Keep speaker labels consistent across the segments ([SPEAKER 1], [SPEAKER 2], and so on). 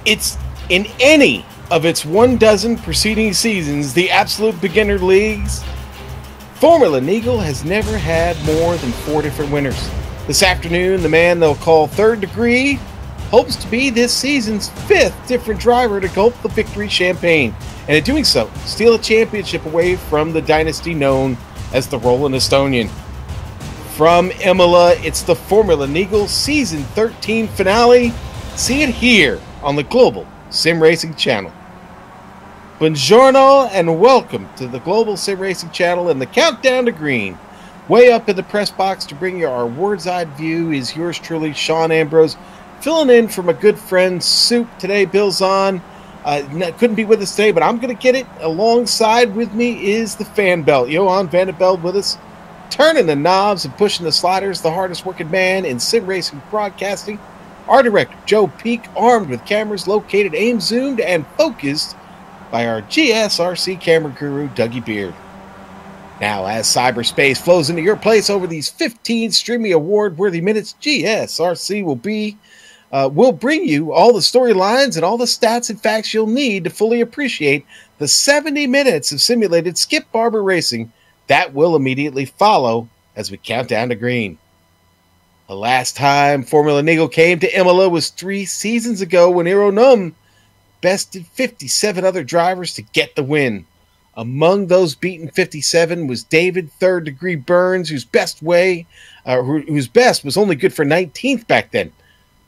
[SPEAKER 1] It's in any of its 12 preceding seasons, the absolute beginner leagues, Formula Neagle has never had more than 4 different winners. This afternoon, the man they'll call Third Degree hopes to be this season's 5th different driver to gulp the victory champagne, and in doing so, steal a championship away from the dynasty known as the Rolling Estonian. From Imola, it's the Formula Neagle Season 13 finale. See it here on the Global SimRacing Channel. Buongiorno and welcome to the Global SimRacing Channel and the Countdown to Green. Way up in the press box to bring you our words-eyed view is yours truly, Sean Ambrose, filling in for my good friend Soup today. Bill's on. Couldn't be with us today, but I'm going to get it. Alongside with me is the fan belt. Johan Vanderveld with us, turning the knobs and pushing the sliders, the hardest working man in sim racing broadcasting. Our director, Joe Peak, armed with cameras located, aimed, zoomed, and focused by our GSRC camera guru, Dougie Beard. Now, as cyberspace flows into your place over these 15 streaming award-worthy minutes, GSRC will bring you all the storylines and all the stats and facts you'll need to fully appreciate the 70 minutes of simulated Skip Barber racing that will immediately follow as we count down to green. The last time Formula Neagle came to Imola was 3 seasons ago when Ironum bested 57 other drivers to get the win. Among those beaten 57 was David Third Degree Burns, whose best was only good for 19th back then.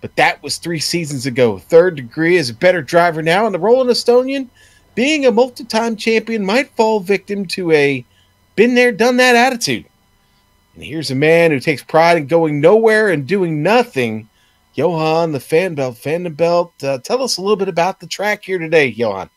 [SPEAKER 1] But that was 3 seasons ago. Third Degree is a better driver now, and the Rolling Estonian, being a multi-time champion, might fall victim to a been there, done that attitude. And here's a man who takes pride in going nowhere and doing nothing. Johan, the fan belt. Tell us a little bit about the track here today, Johan.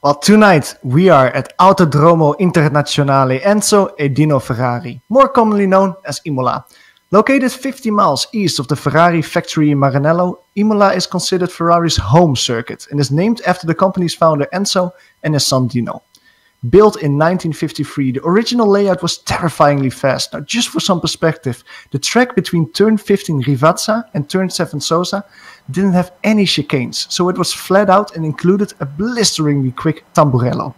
[SPEAKER 2] Well, tonight we are at Autodromo Internazionale Enzo e Dino Ferrari, more commonly known as Imola. Located 50 miles east of the Ferrari factory in Maranello, Imola is considered Ferrari's home circuit and is named after the company's founder Enzo and his son Dino. Built in 1953, the original layout was terrifyingly fast. Now, just for some perspective, the track between turn 15 Rivazza and turn 7 Sosa didn't have any chicanes, so it was flat out and included a blisteringly quick tamburello.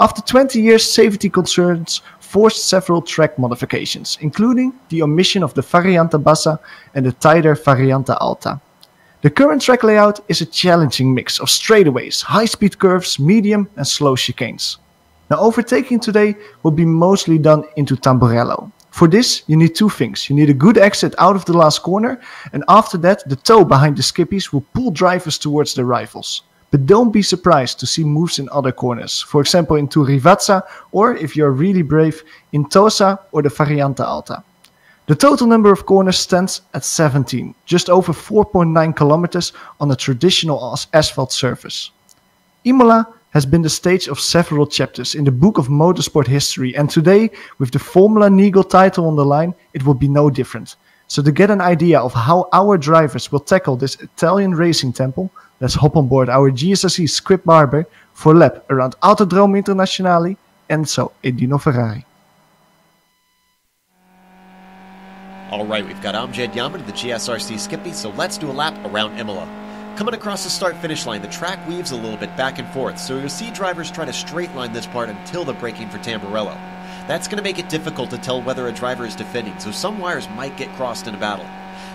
[SPEAKER 2] After 20 years, safety concerns forced several track modifications, including the omission of the Variante Bassa and the tighter Variante Alta. The current track layout is a challenging mix of straightaways, high-speed curves, medium and slow chicanes. Now, overtaking today will be mostly done into tamburello. For this, you need 2 things. You need a good exit out of the last corner, and after that, the toe behind the skippies will pull drivers towards their rivals. But don't be surprised to see moves in other corners, for example into Rivazza, or if you're really brave, in Tosa or the Variante Alta. The total number of corners stands at 17, just over 4.9 kilometers on a traditional asphalt surface. Imola has been the stage of several chapters in the book of motorsport history, and today, with the Formula Neagle title on the line, it will be no different. So to get an idea of how our drivers will tackle this Italian racing temple, let's hop on board our GSRC Skip Barber for a lap around Autodromo Internazionale Enzo e Dino Ferrari.
[SPEAKER 3] Alright, we've got Amjad Yaman, the GSRC Skippy, so let's do a lap around Imola. Coming across the start-finish line, the track weaves a little bit back and forth, so you'll see drivers try to straight line this part until the braking for Tamburello. That's going to make it difficult to tell whether a driver is defending, so some wires might get crossed in a battle.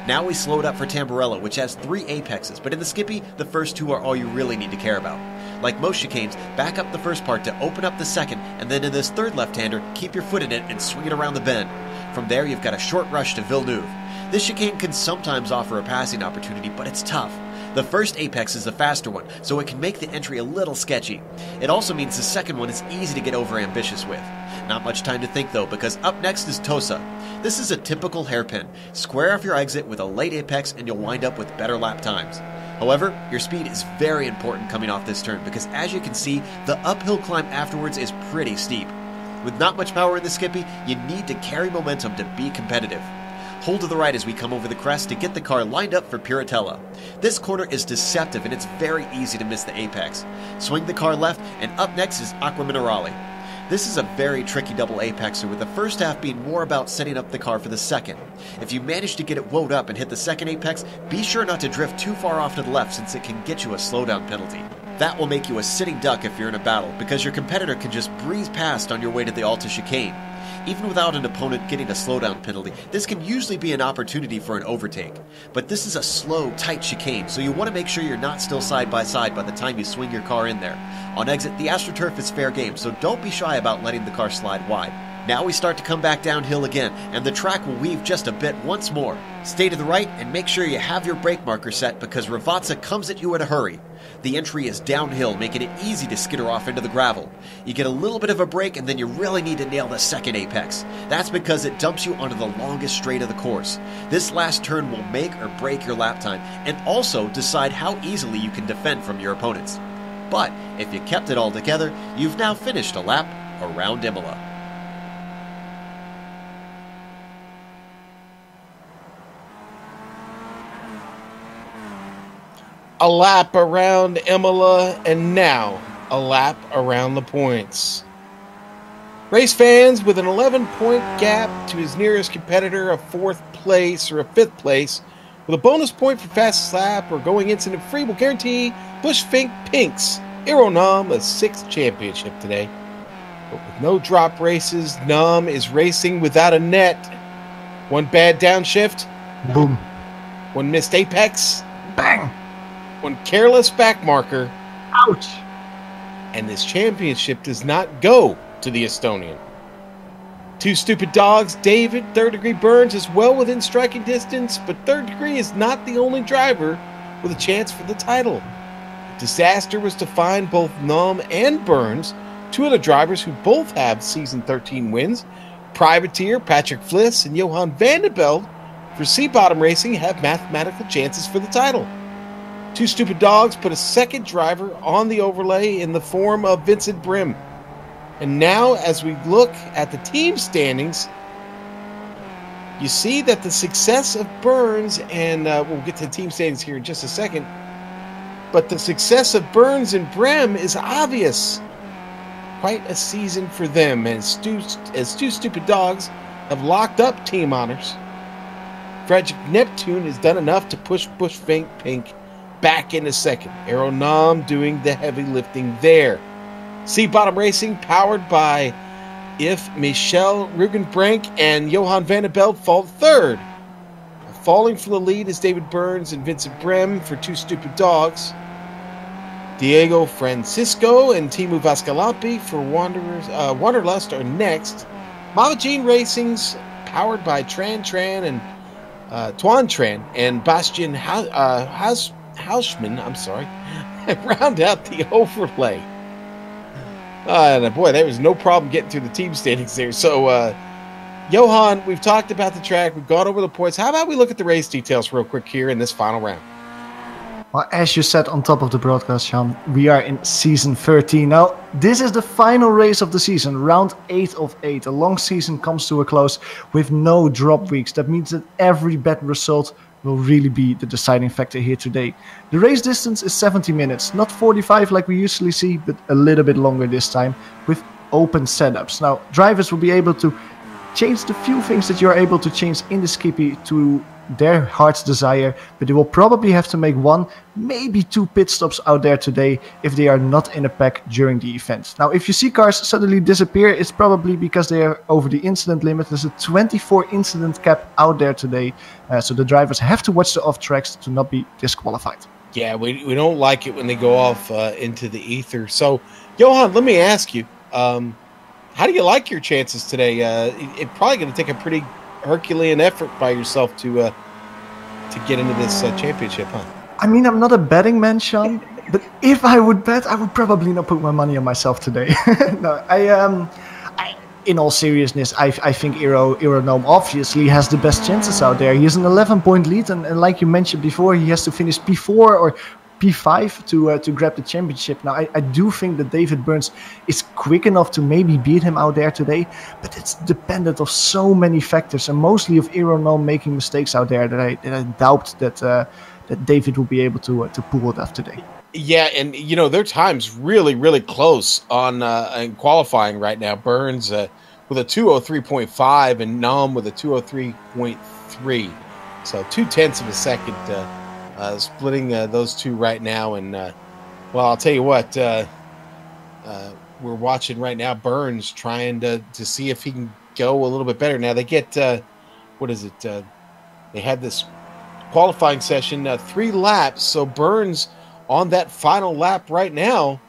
[SPEAKER 3] Now we slow it up for Tamburello, which has 3 apexes, but in the Skippy, the first 2 are all you really need to care about. Like most chicanes, back up the first part to open up the second, and then in this third left-hander, keep your foot in it and swing it around the bend. From there, you've got a short rush to Villeneuve. This chicane can sometimes offer a passing opportunity, but it's tough. The first apex is the faster one, so it can make the entry a little sketchy. It also means the second one is easy to get over ambitious with. Not much time to think though, because up next is Tosa. This is a typical hairpin. Square off your exit with a late apex and you'll wind up with better lap times. However, your speed is very important coming off this turn, because as you can see, the uphill climb afterwards is pretty steep. With not much power in the Skippy, you need to carry momentum to be competitive. Hold to the right as we come over the crest to get the car lined up for Piratella. This corner is deceptive and it's very easy to miss the apex. Swing the car left, and up next is Aqua Minerale. This is a very tricky double apexer, with the first half being more about setting up the car for the second. If you manage to get it woed up and hit the second apex, be sure not to drift too far off to the left, since it can get you a slowdown penalty. That will make you a sitting duck if you're in a battle, because your competitor can just breeze past on your way to the Alta chicane. Even without an opponent getting a slowdown penalty, this can usually be an opportunity for an overtake. But this is a slow, tight chicane, so you want to make sure you're not still side by side by the time you swing your car in there. On exit, the AstroTurf is fair game, so don't be shy about letting the car slide wide. Now we start to come back downhill again, and the track will weave just a bit once more. Stay to the right and make sure you have your brake marker set, because Ravazza comes at you in a hurry. The entry is downhill, making it easy to skitter off into the gravel. You get a little bit of a break, and then you really need to nail the second apex. That's because it dumps you onto the longest straight of the course. This last turn will make or break your lap time, and also decide how easily you can defend from your opponents. But if you kept it all together, you've now finished a lap around Imola.
[SPEAKER 1] A lap around Imola, and now a lap around the points. Race fans, with an 11-point gap to his nearest competitor, a 4th place or a 5th place, with a bonus point for fastest lap or going incident free, will guarantee Bush Fink Pink's Aero Nom a 6th championship today. But with no drop races, Nom is racing without a net. One bad downshift,
[SPEAKER 2] Boom.
[SPEAKER 1] one missed apex,
[SPEAKER 2] Bang.
[SPEAKER 1] one careless back marker,
[SPEAKER 2] Ouch.
[SPEAKER 1] and this championship does not go to the Estonian. Two stupid dogs, David, Third Degree Burns, is well within striking distance, but Third Degree is not the only driver with a chance for the title. The disaster was to find both Nom and Burns, two other drivers who both have season 13 wins. Privateer, Patrick Fliss, and Johan Vanderbilt for C-Bottom Racing have mathematical chances for the title. Two Stupid Dogs put a second driver on the overlay in the form of Vincent Brim. And now, as we look at the team standings, you see that the success of Burns, and we'll get to the team standings here in just a second, but the success of Burns and Brim is obvious. Quite a season for them, as Two Stupid Dogs have locked up team honors. Frederick Neptune has done enough to push Bush Fink Pink back into second. Aero Nom doing the heavy lifting there. C-Bottom Racing, powered by If Michel Rugenbrink and Johan Vanderbilt, fall third. Falling for the lead is David Burns and Vincent Brem for Two Stupid Dogs. Diego Francisco and Timu Vascalampi for Wanderlust are next. Mama Jean Racing's, powered by Tran and Tuan Tran and Bastian Hausman, round out the overlay. And boy, there was no problem getting through the team standings there. So, Johan, we've talked about the track. We've gone over the points. How about we look at the race details real quick here in this final round?
[SPEAKER 2] Well, as you said on top of the broadcast, Sean, we are in season 13. Now, this is the final race of the season, round 8 of 8. A long season comes to a close with no drop weeks. That means that every bad result will really be the deciding factor here today. The race distance is 70 minutes, not 45 like we usually see, but a little bit longer this time with open setups. Now, drivers will be able to change the few things that you're able to change in the Skippy to their heart's desire, but they will probably have to make 1, maybe 2 pit stops out there today if they are not in a pack during the event. Now, if you see cars suddenly disappear, it's probably because they are over the incident limit. There's a 24 incident cap out there today, so the drivers have to watch the off tracks to not be disqualified.
[SPEAKER 1] Yeah, we don't like it when they go off into the ether. So, Johan, let me ask you, how do you like your chances today? It's probably going to take a pretty Herculean effort by yourself to get into this championship, huh?
[SPEAKER 2] I mean, I'm not a betting man, Sean, but if I would bet, I would probably not put my money on myself today. No, in all seriousness, I think Aero Nom obviously has the best chances out there. He has an 11-point lead, and like you mentioned before, he has to finish P4 or P5 to grab the championship. Now, I do think that David Burns is quick enough to maybe beat him out there today, but it's dependent of so many factors, and mostly of Aero Nom making mistakes out there that I doubt that David will be able to pull it off today.
[SPEAKER 1] Yeah, and you know their time's really, really close on in qualifying right now. Burns with a 2:03.5 and Nom with a 2:03.3, so 0.2 of a second splitting those two right now. And well, I'll tell you what, we're watching right now. Burns trying to see if he can go a little bit better. Now they get what is it? They had this qualifying session 3 laps, so Burns on that final lap right now.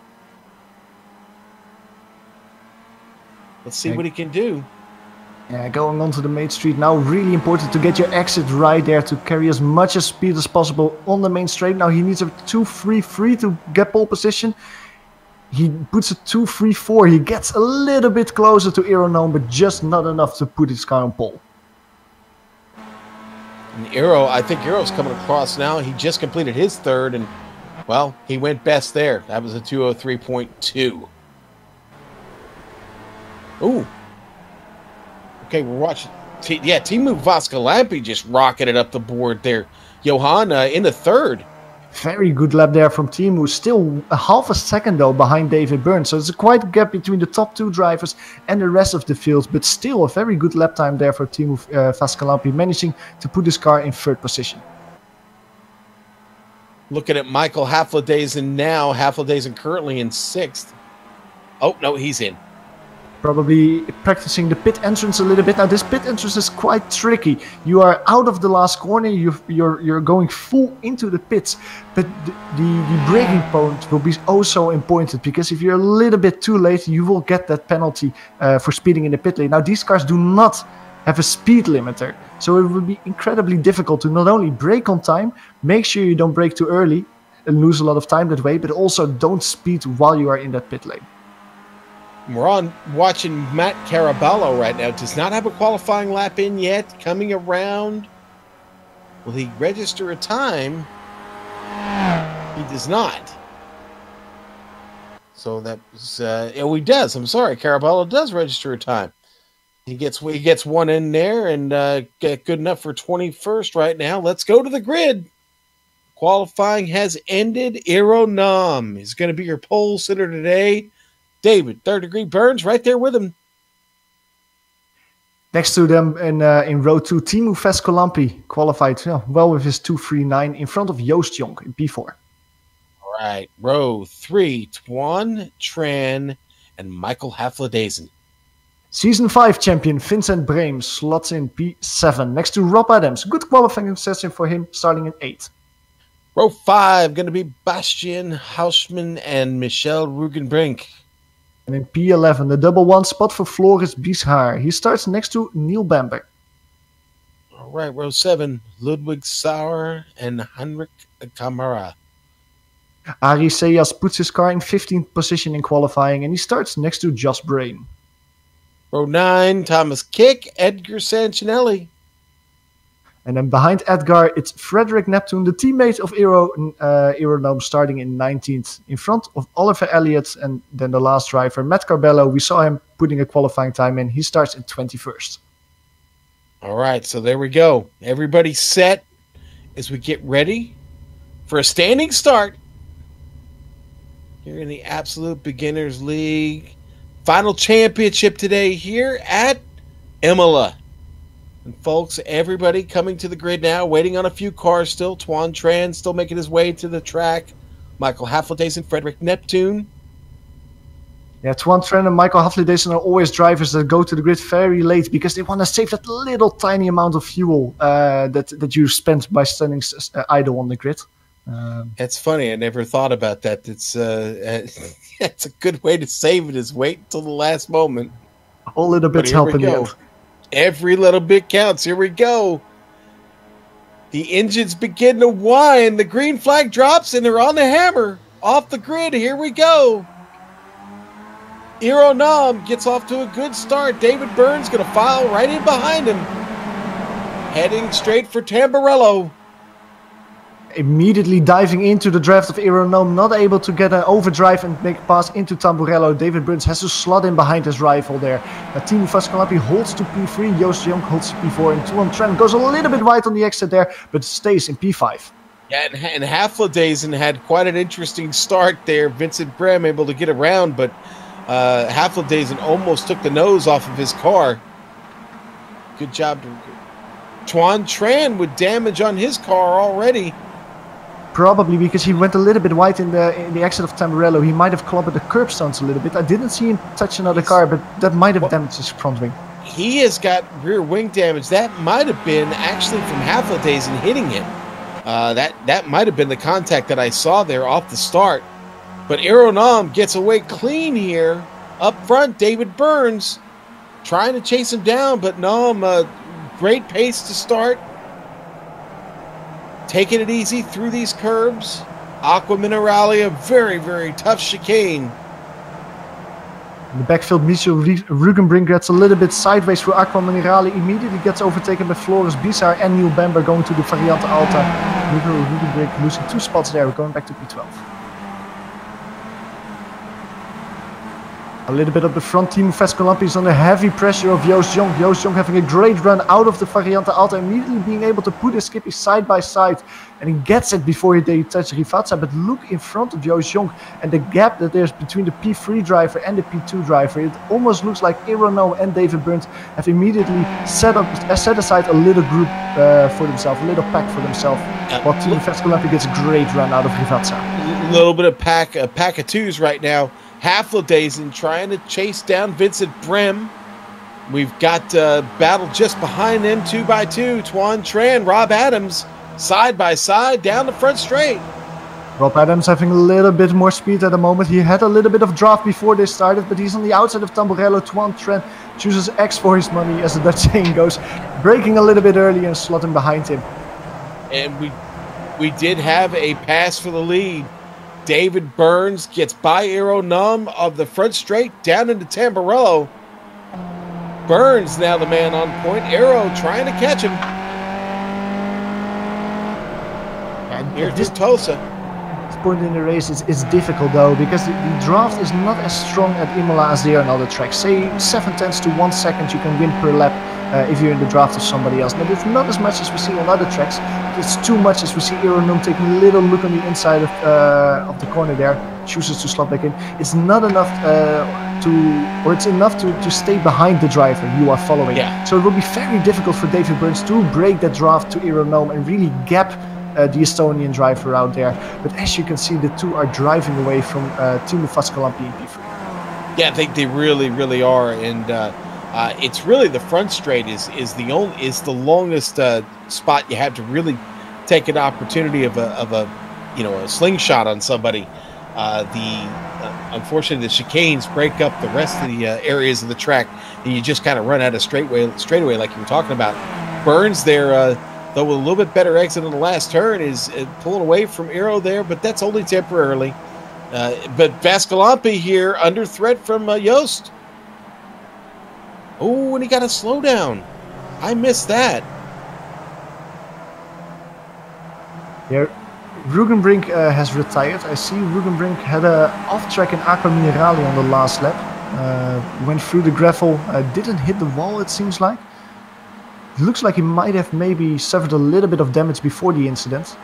[SPEAKER 1] Let's see what he can do.
[SPEAKER 2] Yeah, going onto the main street now, really important to get your exit right there to carry as much as speed as possible on the main straight. Now he needs a 2.33 to get pole position. He puts a 2.34. He gets a little bit closer to Aeronome, but just not enough to put his car on pole.
[SPEAKER 1] And I think Aero's coming across now. He just completed his third, and well, he went best there. That was a 2:03.2. Ooh. Okay, we're watching. Teemu Vaskalampi just rocketed up the board there. Johan in the third.
[SPEAKER 2] Very good lap there from Teemu. Still a half a second though behind David Burns. So it's a quite gap between the top 2 drivers and the rest of the field. But still a very good lap time there for Teemu Vaskalampi, managing to put his car in 3rd position.
[SPEAKER 1] Looking at Michael Haflidaisen now. Haflidaisen currently in 6th. Oh, no, he's in.
[SPEAKER 2] Probably practicing the pit entrance a little bit. Now this pit entrance is quite tricky. You are out of the last corner, you're going full into the pits, but the braking point will be also important, because if you're a little bit too late, you will get that penalty for speeding in the pit lane. Now these cars do not have a speed limiter, so it will be incredibly difficult to not only brake on time, make sure you don't brake too early and lose a lot of time that way, but also don't speed while you are in that pit lane.
[SPEAKER 1] We're watching Matt Caraballo right now. Does not have a qualifying lap in yet. Coming around. Will he register a time? He does not. So that was... oh, he does. I'm sorry. Caraballo does register a time. He gets one in there and get good enough for 21st right now. Let's go to the grid. Qualifying has ended. Aeronome is going to be your pole sitter today. David, 3rd degree Burns, right there with him.
[SPEAKER 2] Next to them in row 2, Teemu Vaskalampi qualified well with his 2.39 in front of Joost Jonk in P4.
[SPEAKER 1] All right, row 3, Tuan Tran and Michael Haflidaisen.
[SPEAKER 2] Season 5 champion Vincent Brehm slots in P7 next to Rob Adams. Good qualifying session for him, starting in 8th.
[SPEAKER 1] Row 5 going to be Bastian Hausmann and Michel Rugenbrink.
[SPEAKER 2] And in P11, the double 1 spot for Floris Bieshar. He starts next to Neil Bamber.
[SPEAKER 1] All right, row 7, Ludwig Sauer and Heinrich Kamara.
[SPEAKER 2] Ari Seyas puts his car in 15th position in qualifying, and he starts next to Josh Brain.
[SPEAKER 1] Row 9, Thomas Kick, Edgar Sancinelli.
[SPEAKER 2] And then behind Edgar, it's Frederick Neptune, the teammate of Aeronome, starting in 19th. In front of Oliver Elliott, and then the last driver, Matt Carbello. We saw him putting a qualifying time in. He starts in 21st.
[SPEAKER 1] All right, so there we go. Everybody set as we get ready for a standing start here in the Absolute Beginners League. Final championship today here at Imola. And folks, everybody coming to the grid now, waiting on a few cars still. Tuan Tran still making his way to the track. Michael Haflidaisen, Frederick Neptune.
[SPEAKER 2] Yeah, Tuan Tran and Michael Haflidaisen are always drivers that go to the grid very late because they want to save that little tiny amount of fuel that you spend by standing idle on the grid.
[SPEAKER 1] That's funny. I never thought about that. It's it's a good way to save it, is wait until the last moment.
[SPEAKER 2] All little bits help in the end.
[SPEAKER 1] Every little bit counts. Here we go. The engines begin to whine. The green flag drops and they're on the hammer. Off the grid. Here we go. Aeronome gets off to a good start. David Burns going to file right in behind him. Heading straight for Tamburello.
[SPEAKER 2] Immediately diving into the draft of Aeronome, not able to get an overdrive and make a pass into Tamburello. David Burns has to slot in behind his rival there. Teemu Vaskalampi holds to P3, Joost Jonk holds to P4, and Tuan Tran goes a little bit wide on the exit there, but stays in P5.
[SPEAKER 1] Yeah, and Haflidazen had quite an interesting start there. Vincent Brem able to get around, but Haflidazen almost took the nose off of his car. Good job. Tuan Tran with damage on his car already.
[SPEAKER 2] Probably because he went a little bit wide in the exit of Tamburello. He might have clobbered the curbstones a little bit. I didn't see him touch another car, but that might have damaged his front wing.
[SPEAKER 1] He has got rear wing damage. That might have been actually from Haflidazen hitting him. That might have been the contact that I saw there off the start. But Aeronam gets away clean here. Up front, David Burns trying to chase him down, but Nam, great pace to start. Taking it easy through these curbs. Aqua Mineralia, very, very tough chicane.
[SPEAKER 2] In the backfield, Michel Rugenbrink gets a little bit sideways through Aqua Minerale. Immediately gets overtaken by Floris Bizar and Neil Bamber going to the Variante Alta. Michel Rugenbrink losing 2 spots there, going back to P12. A little bit of the front team of Vescolampi is under heavy pressure of Joost Jong. Joost Jong having a great run out of the Variante Alta, immediately being able to put his Skippy side by side. And he gets it before they touch Rivazza. But look in front of Joost Jong and the gap that there's between the P3 driver and the P2 driver. It almost looks like Aerono and David Burns have immediately set aside a little group for themselves, a little pack for themselves. While Team Vescolampi gets a great run out of Rivazza.
[SPEAKER 1] A little bit of a pack of twos right now. Haflidazen trying to chase down Vincent Brem. We've got battle just behind them, 2x2. Tuan Tran, Rob Adams, side by side down the front straight.
[SPEAKER 2] Rob Adams having a little bit more speed at the moment. He had a little bit of draft before they started, but he's on the outside of Tamburello. Tuan Tran chooses X for his money, as the Dutch saying goes, braking a little bit early and slotting behind him.
[SPEAKER 1] And we did have a pass for the lead. David Burns gets by Aero Num of the front straight down into Tamburello. Burns now the man on point. Aero trying to catch him. And here's Tosa.
[SPEAKER 2] This point in the race is difficult though, because the draft is not as strong at Imola as they are on other tracks. Say 7/10 to 1 second you can win per lap if you're in the draft of somebody else. But it's not as much as we see on other tracks. It's too much as we see Aeronum taking a little look on the inside of the corner there, chooses to slot back in. It's not enough it's enough to stay behind the driver you are following.
[SPEAKER 1] Yeah.
[SPEAKER 2] So it will be very difficult for David Burns to break that draft to Aeronum and really gap the Estonian driver out there. But as you can see, the two are driving away from Team Vascolampi in P3.
[SPEAKER 1] Yeah, I think they really, really are, and it's really the front straight is the longest spot you have to really take an opportunity of a slingshot on somebody. Unfortunately, the chicanes break up the rest of the areas of the track, and you just kind of run out of straightaway like you were talking about. Burns there, though with a little bit better exit on the last turn, is pulling away from Aero there, but that's only temporarily. But Vascolampi here under threat from Joost. Oh, and he got a slowdown. I missed that.
[SPEAKER 2] Yeah, Rugenbrink has retired. I see Rugenbrink had a off-track in Aqua Minerale on the last lap. Went through the gravel, didn't hit the wall, it seems like. It looks like he might have maybe suffered a little bit of damage before the incident.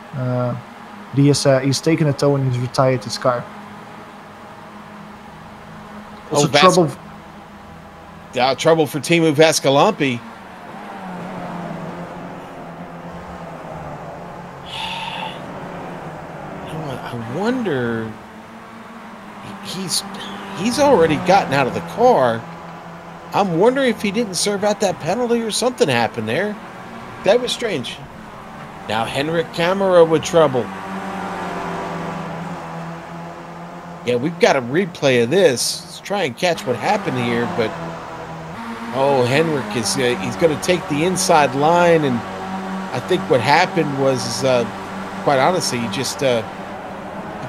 [SPEAKER 2] He's taken a tow and he's retired his car. Also
[SPEAKER 1] trouble for Teemu Vascolampi. I wonder. He's already gotten out of the car. I'm wondering if he didn't serve out that penalty or something happened there. That was strange. Now Henrik Camera with trouble. Yeah, we've got a replay of this. Let's try and catch what happened here, but Henrik is he's going to take the inside line, and I think what happened was, quite honestly, he just he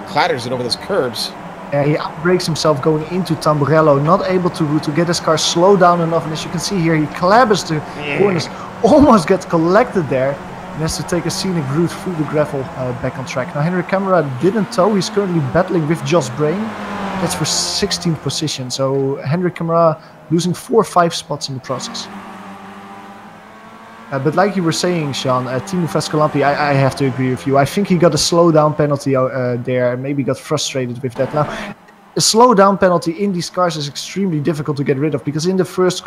[SPEAKER 1] clatters it over those curbs.
[SPEAKER 2] He outbrakes himself going into Tamburello, not able to get his car slow down enough, and as you can see here, he clabbers the corners, almost gets collected there, and has to take a scenic route through the gravel back on track. Now Henrik Camera didn't tow, he's currently battling with Josh Brain. That's for 16th position, so Henrik Camera losing 4 or 5 spots in the process. But like you were saying, Sean, Timo Vescolampi, I have to agree with you. I think he got a slowdown penalty there, maybe got frustrated with that. Now, a slowdown penalty in these cars is extremely difficult to get rid of, because in the first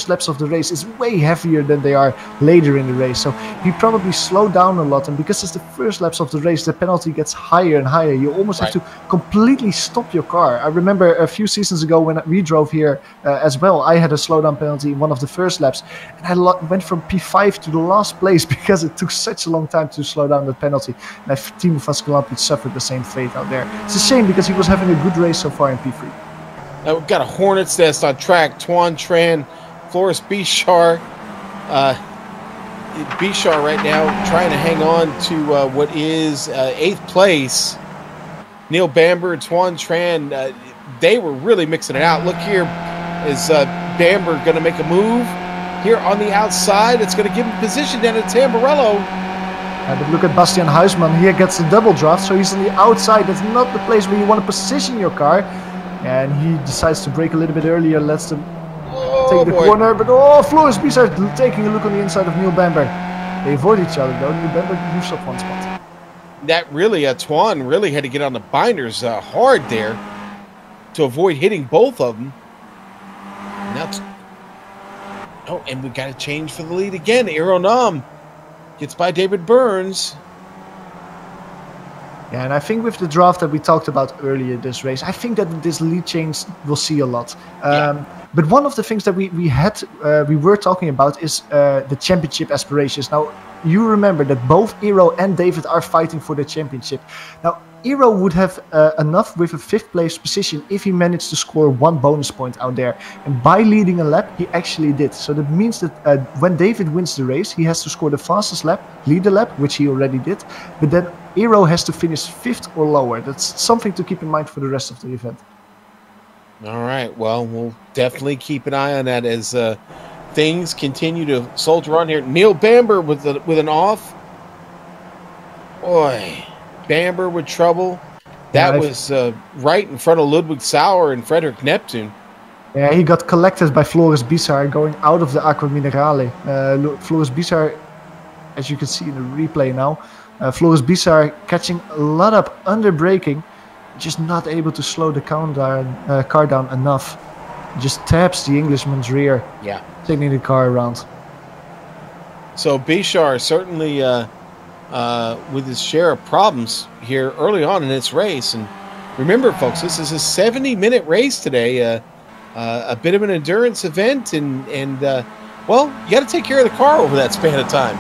[SPEAKER 2] laps of the race it's way heavier than they are later in the race. So he probably slowed down a lot, and because it's the first laps of the race, the penalty gets higher and higher. You almost have to completely stop your car. I remember a few seasons ago when we drove here as well, I had a slowdown penalty in one of the first laps, and I went from P5 to the last place because it took such a long time to slow down that penalty. And Timo Vescolampi suffered the same fate out there. It's a shame because he was having a good race so far in P3.
[SPEAKER 1] We've got a hornet's nest on track. Tuan Tran, Floris Bichar. Bichar right now trying to hang on to what is 8th place. Neil Bamber, Tuan Tran, they were really mixing it out. Look here, is Bamber going to make a move here on the outside? It's going to give him position down at Tamburello.
[SPEAKER 2] But look at Bastian Huisman, here gets the double draft, so he's on the outside. That's not the place where you want to position your car. And he decides to brake a little bit earlier, lets them take the corner. But Floris Bichar taking a look on the inside of Neil Bamber. They avoid each other though. Neil Bamber moves up one spot.
[SPEAKER 1] That really, Tuan really had to get on the binders hard there to avoid hitting both of them. And we got to change for the lead again. Aeronam gets by David Burns.
[SPEAKER 2] Yeah, and I think with the draft that we talked about earlier this race, I think that this lead change we'll see a lot. But one of the things that we were talking about is the championship aspirations. Now, you remember that both Eero and David are fighting for the championship. Now, Eero would have enough with a 5th place position if he managed to score 1 bonus point out there. And by leading a lap, he actually did. So that means that when David wins the race, he has to score the fastest lap, lead the lap, which he already did. But then Eero has to finish 5th or lower. That's something to keep in mind for the rest of the event.
[SPEAKER 1] All right. Well, we'll definitely keep an eye on that as things continue to soldier on here. Neil Bamber with an off. Boy. Bamber with trouble. That was right in front of Ludwig Sauer and Frederick Neptune.
[SPEAKER 2] Yeah, he got collected by Floris Bichar going out of the Aqua Minerale. Floris Bichar, as you can see in the replay now, Floris Bichar catching a lot up under braking, just not able to slow the car down enough. Just taps the Englishman's rear, taking the car around.
[SPEAKER 1] So Bichar certainly with his share of problems here early on in this race. And remember, folks, this is a 70-minute race today, a bit of an endurance event, and well, you got to take care of the car over that span of time.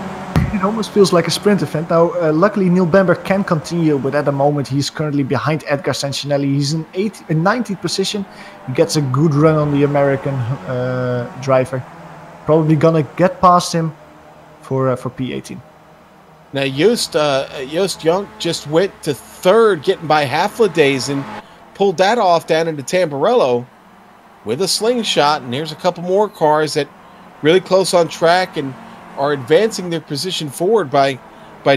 [SPEAKER 2] It almost feels like a sprint event. Now, luckily, Neil Bamber can continue, but at the moment, he's currently behind Edgar Sancinelli. He's in 19th position. He gets a good run on the American driver. Probably gonna get past him for P18.
[SPEAKER 1] Now, Joost Junk just went to 3rd, getting by Hafladays, and pulled that off down into Tamburello with a slingshot. And here's a couple more cars that really close on track and are advancing their position forward by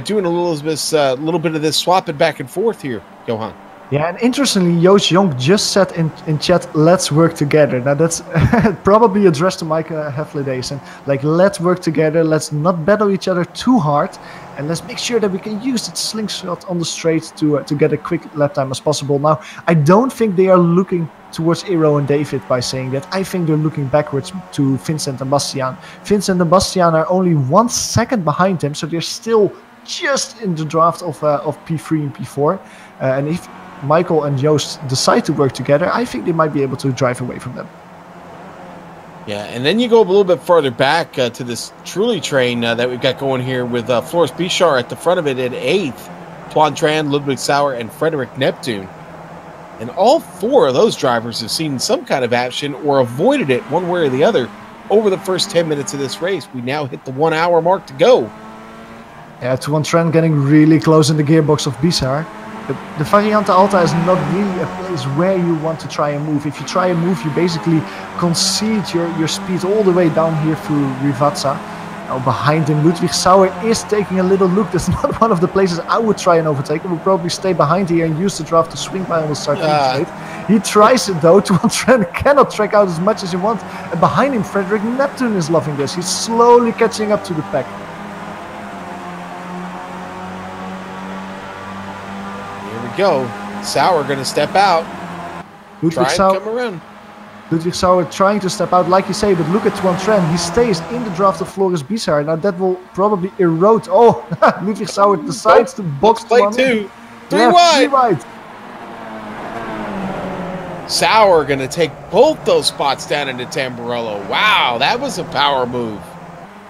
[SPEAKER 1] doing a little bit of this swapping back and forth here, Johan.
[SPEAKER 2] Yeah, and interestingly, Joost Jonk just said in chat, "Let's work together." Now that's probably addressed to Mike Hafladays, and like, let's work together. Let's not battle each other too hard, and let's make sure that we can use the slingshot on the straight to get a quick lap time as possible. Now, I don't think they are looking towards Eero and David by saying that. I think they're looking backwards to Vincent and Bastiaan. Vincent and Bastiaan are only 1 second behind them, so they're still just in the draft of P3 and P4. And if Michael and Joost decide to work together, I think they might be able to drive away from them.
[SPEAKER 1] Yeah, and then you go a little bit further back to this Truly train that we've got going here with Floris Bichar at the front of it at 8th, Tuan Tran, Ludwig Sauer, and Frederick Neptune. And all 4 of those drivers have seen some kind of action or avoided it one way or the other over the first 10 minutes of this race. We now hit the 1 hour mark to go.
[SPEAKER 2] Yeah, Tuan Tran getting really close in the gearbox of Bichar. But the Variante Alta is not really a place where you want to try and move. If you try and move, you basically concede your speed all the way down here through Rivazza. Now behind him, Ludwig Sauer is taking a little look. That's not one of the places I would try and overtake. I would probably stay behind here and use the draft to swing by on the start straight. He tries it though. Tuan Tran cannot track out as much as he wants. And behind him, Frederick Neptune is loving this. He's slowly catching up to the pack.
[SPEAKER 1] Here we go. Sauer going to step out.
[SPEAKER 2] Ludwig Sauer. Come around. Ludwig Sauer trying to step out, like you say, but look at Tuan Tran. He stays in the draft of Floris Bizar. Now that will probably erode. Oh, Ludwig Sauer decides to box
[SPEAKER 1] play two. Three wide. Sauer going to take both those spots down into Tamburello. Wow, that was a power move.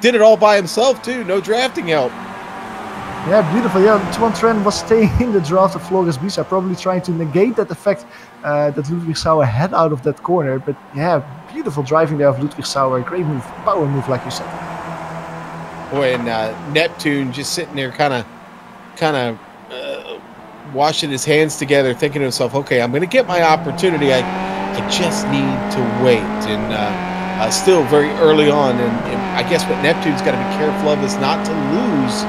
[SPEAKER 1] Did it all by himself, too. No drafting help.
[SPEAKER 2] Yeah, beautiful. Yeah, Tuan Tran was staying in the draft of Floris Bizar, probably trying to negate that effect that Ludwig Sauer had out of that corner. But yeah, beautiful driving there of Ludwig Sauer. Great move, power move, like you said.
[SPEAKER 1] Boy, and Neptune just sitting there kind of washing his hands together, thinking to himself, okay, I'm going to get my opportunity. I just need to wait. And still very early on. And I guess what Neptune's got to be careful of is not to lose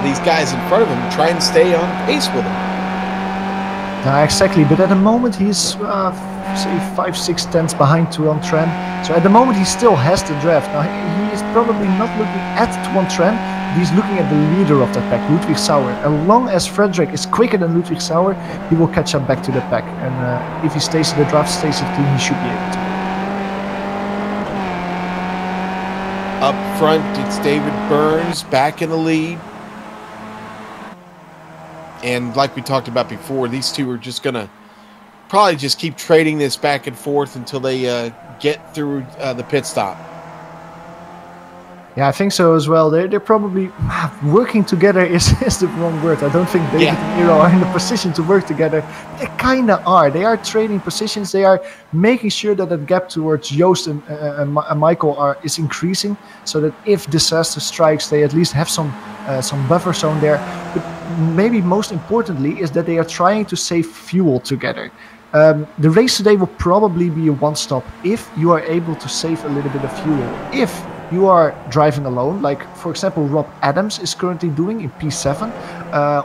[SPEAKER 1] these guys in front of him, try and stay on pace with him.
[SPEAKER 2] Exactly, but at the moment he's say 5-6 tenths behind Tuan Tran. So at the moment he still has the draft. Now he is probably not looking at Tuan Tran, he's looking at the leader of that pack, Ludwig Sauer. As long as Frederick is quicker than Ludwig Sauer, he will catch up back to the pack. And if he stays in the draft stage of team, he should be able to.
[SPEAKER 1] Up front, it's David Burns back in the lead. And like we talked about before, these two are just going to probably just keep trading this back and forth until they get through the pit stop.
[SPEAKER 2] Yeah, I think so as well. They're probably working together is the wrong word. I don't think David and Eero are in the position to work together. They kind of are. They are trading positions. They are making sure that that gap towards Joost and Michael is increasing, so that if disaster strikes, they at least have some buffer zone there. But maybe most importantly is that they are trying to save fuel together. The race today will probably be a one-stop if you are able to save a little bit of fuel. If you are driving alone, like for example Rob Adams is currently doing in P7,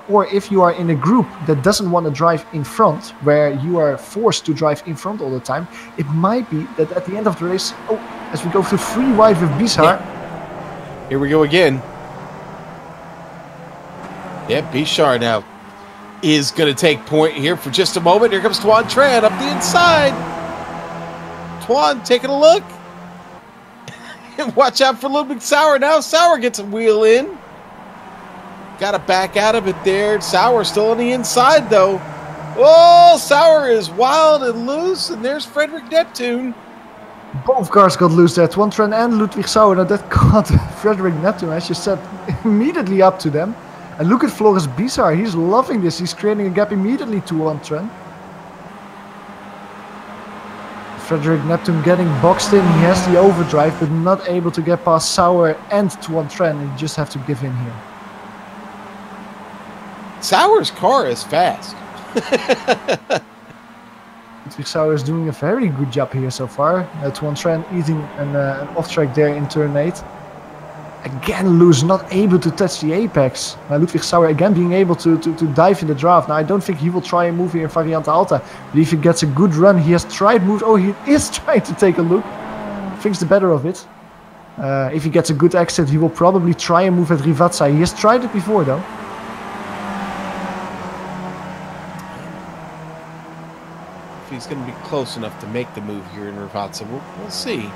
[SPEAKER 2] or if you are in a group that doesn't want to drive in front, where you are forced to drive in front all the time, it might be that at the end of the race, as we go through 3 wide with Bizar.
[SPEAKER 1] Here we go again. Bizar now is going to take point here for just a moment. Here comes Tuan Tran up the inside. Tuan taking a look. Watch out for Ludwig Sauer now. Sauer gets a wheel in. Got to back out of it there. Sauer still on the inside, though. Oh, Sauer is wild and loose, and there's Frederick Neptune.
[SPEAKER 2] Both cars got loose there, Tuan Tran and Ludwig Sauer. Now that got Frederick Neptune, as you said, immediately up to them. And look at Floris Bizar. He's loving this. He's creating a gap immediately to Tuan Tran. Frederick Neptune getting boxed in. He has the overdrive, but not able to get past Sauer and Tuan Tran. You just have to give in here.
[SPEAKER 1] Sauer's car is fast.
[SPEAKER 2] Sauer is doing a very good job here so far. Tuan Tran eating an off-track there in turn 8. Again loose, not able to touch the apex. Ludwig Sauer again being able to dive in the draft. Now I don't think he will try and move here in Variante Alta. But if he gets a good run, he has tried moves. Oh, he is trying to take a look. Thinks the better of it. If he gets a good exit, he will probably try and move at Rivazza. He has tried it before though.
[SPEAKER 1] If he's going to be close enough to make the move here in Rivazza, we'll see.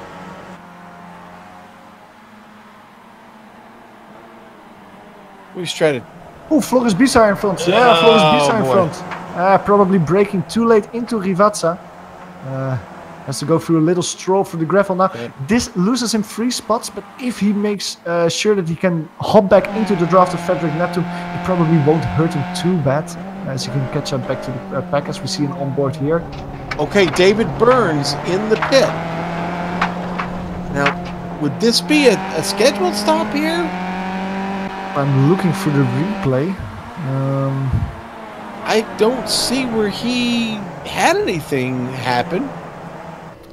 [SPEAKER 1] We've tried to...
[SPEAKER 2] Oh, Floris Bizar in front. Yeah, Floris Bizar in front. Probably braking too late into Rivazza. Has to go through a little stroll through the gravel now. Yeah. This loses him 3 spots, but if he makes sure that he can hop back into the draft of Frederick Neptune, it probably won't hurt him too bad, as he can catch up back to the pack, as we see an onboard here.
[SPEAKER 1] Okay, David Burns in the pit. Now, would this be a scheduled stop here?
[SPEAKER 2] I'm looking for the replay.
[SPEAKER 1] I don't see where he had anything happen.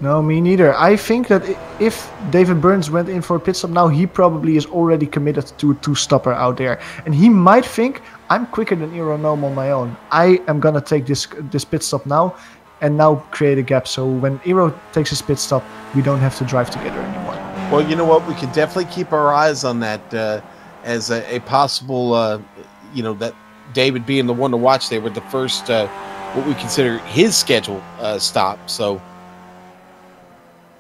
[SPEAKER 2] No, me neither. I think that if David Burns went in for a pit stop now, he probably is already committed to a two-stopper out there. And he might think, I'm quicker than Aeronome on my own. I am going to take this pit stop now and now create a gap. So when Aero takes his pit stop, we don't have to drive together anymore.
[SPEAKER 1] Well, you know what? We can definitely keep our eyes on that as a possible, that David being the one to watch there with the first, what we consider his schedule stop. So.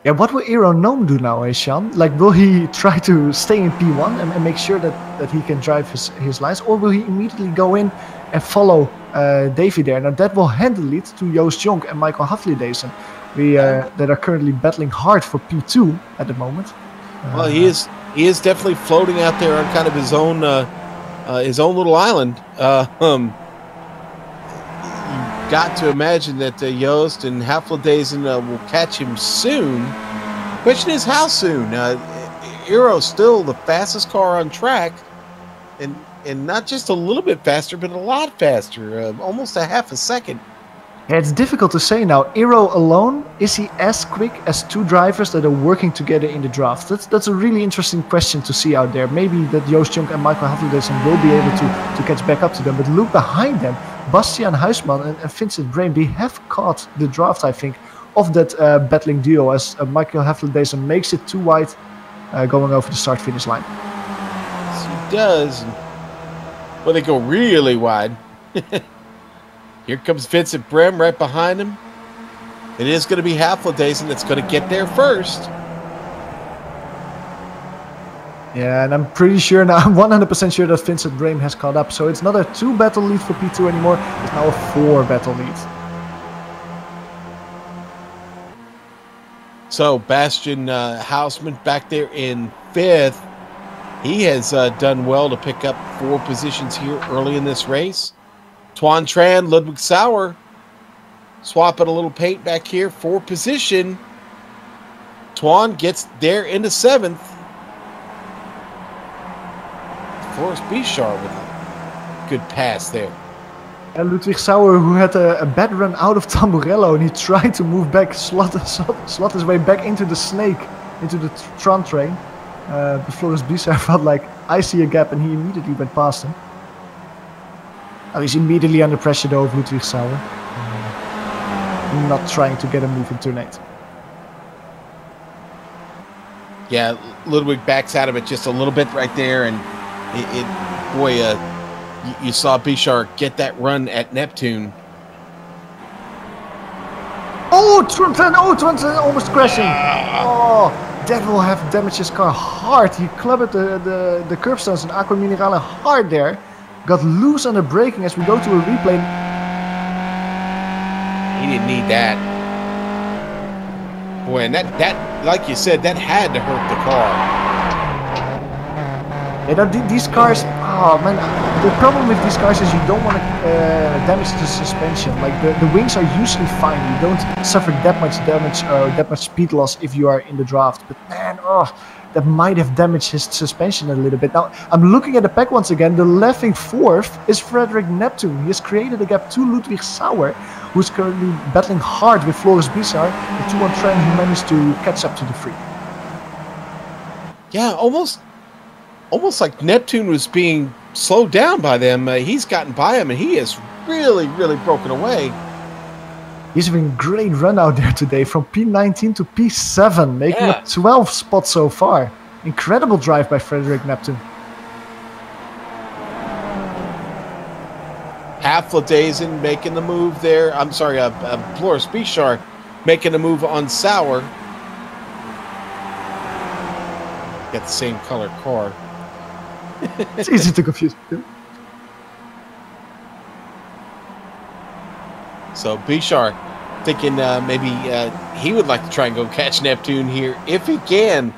[SPEAKER 2] Yeah, what will Aeronome do now, Sean? Like, will he try to stay in P1 and make sure that he can drive his lines? Or will he immediately go in and follow Davy there? Now, that will hand the lead to Joost Jonk and Michael Haflidason, that are currently battling hard for P2 at the moment.
[SPEAKER 1] Well, he is definitely floating out there on kind of his own little island. Got to imagine that Joost and Haflidason will catch him soon. Question is, how soon? Aero's still the fastest car on track, and not just a little bit faster, but a lot faster, almost a half a second.
[SPEAKER 2] Yeah, it's difficult to say now. Aero alone, is he as quick as two drivers that are working together in the draft? That's a really interesting question to see out there. Maybe that Joost Jonk and Michael Haflidason will be able to catch back up to them, but look behind them. Bastiaan Huisman and Vincent Brame, they have caught the draft, I think, of that battling duo as Michael Haflidason makes it too wide going over the start-finish line.
[SPEAKER 1] Yes, he does. Well, they go really wide. Here comes Vincent Brame right behind him. It is going to be Haflidason that's going to get there first.
[SPEAKER 2] Yeah, and I'm pretty sure now, I'm 100% sure that Vincent Brame has caught up. So it's not a 2-battle lead for P2 anymore. It's now a 4-battle lead.
[SPEAKER 1] So Bastiaan Huisman back there in 5th. He has done well to pick up 4 positions here early in this race. Tuan Tran, Ludwig Sauer, swapping a little paint back here, 4th position. Tuan gets there into 7th. Forrest Bichard with a good pass there.
[SPEAKER 2] And Ludwig Sauer, who had a bad run out of Tamburello, and he tried to move back, slot his way back into the snake, into the Tron train. But Floris Bichard felt like, I see a gap, and he immediately went past him. He's immediately under pressure though of Ludwig Sauer. Not trying to get a move in turn 8.
[SPEAKER 1] Yeah, Ludwig backs out of it just a little bit right there, and you saw Bichard get that run at Neptune.
[SPEAKER 2] Oh, Tronten almost crashing. Oh, that will have damaged his car hard. He clubbed the curbstones and Aqua Minerale hard there. Got loose under braking as we go to a replay.
[SPEAKER 1] He didn't need that. Boy, and that, like you said, that had to hurt the car.
[SPEAKER 2] Yeah, these cars, oh man, the problem with these cars is you don't want to damage the suspension. Like the wings are usually fine. You don't suffer that much damage or that much speed loss if you are in the draft. But man, that might have damaged his suspension a little bit. Now, I'm looking at the pack once again. The left-wing 4th is Frederick Neptune. He has created a gap to Ludwig Sauer, who's currently battling hard with Floris Bichard. The Tuan Tran, who managed to catch up to the free.
[SPEAKER 1] Yeah, almost like Neptune was being slowed down by them. He's gotten by him, and he has really, really broken away.
[SPEAKER 2] He's having a great run out there today from P19 to P7, making up 12 spots so far. Incredible drive by Frederick Neptune.
[SPEAKER 1] Haflidason making the move there. I'm sorry, Floris Bichard making the move on Sauer. Got the same color car.
[SPEAKER 2] It's easy to confuse.
[SPEAKER 1] So Bichard thinking maybe he would like to try and go catch Neptune here if he can.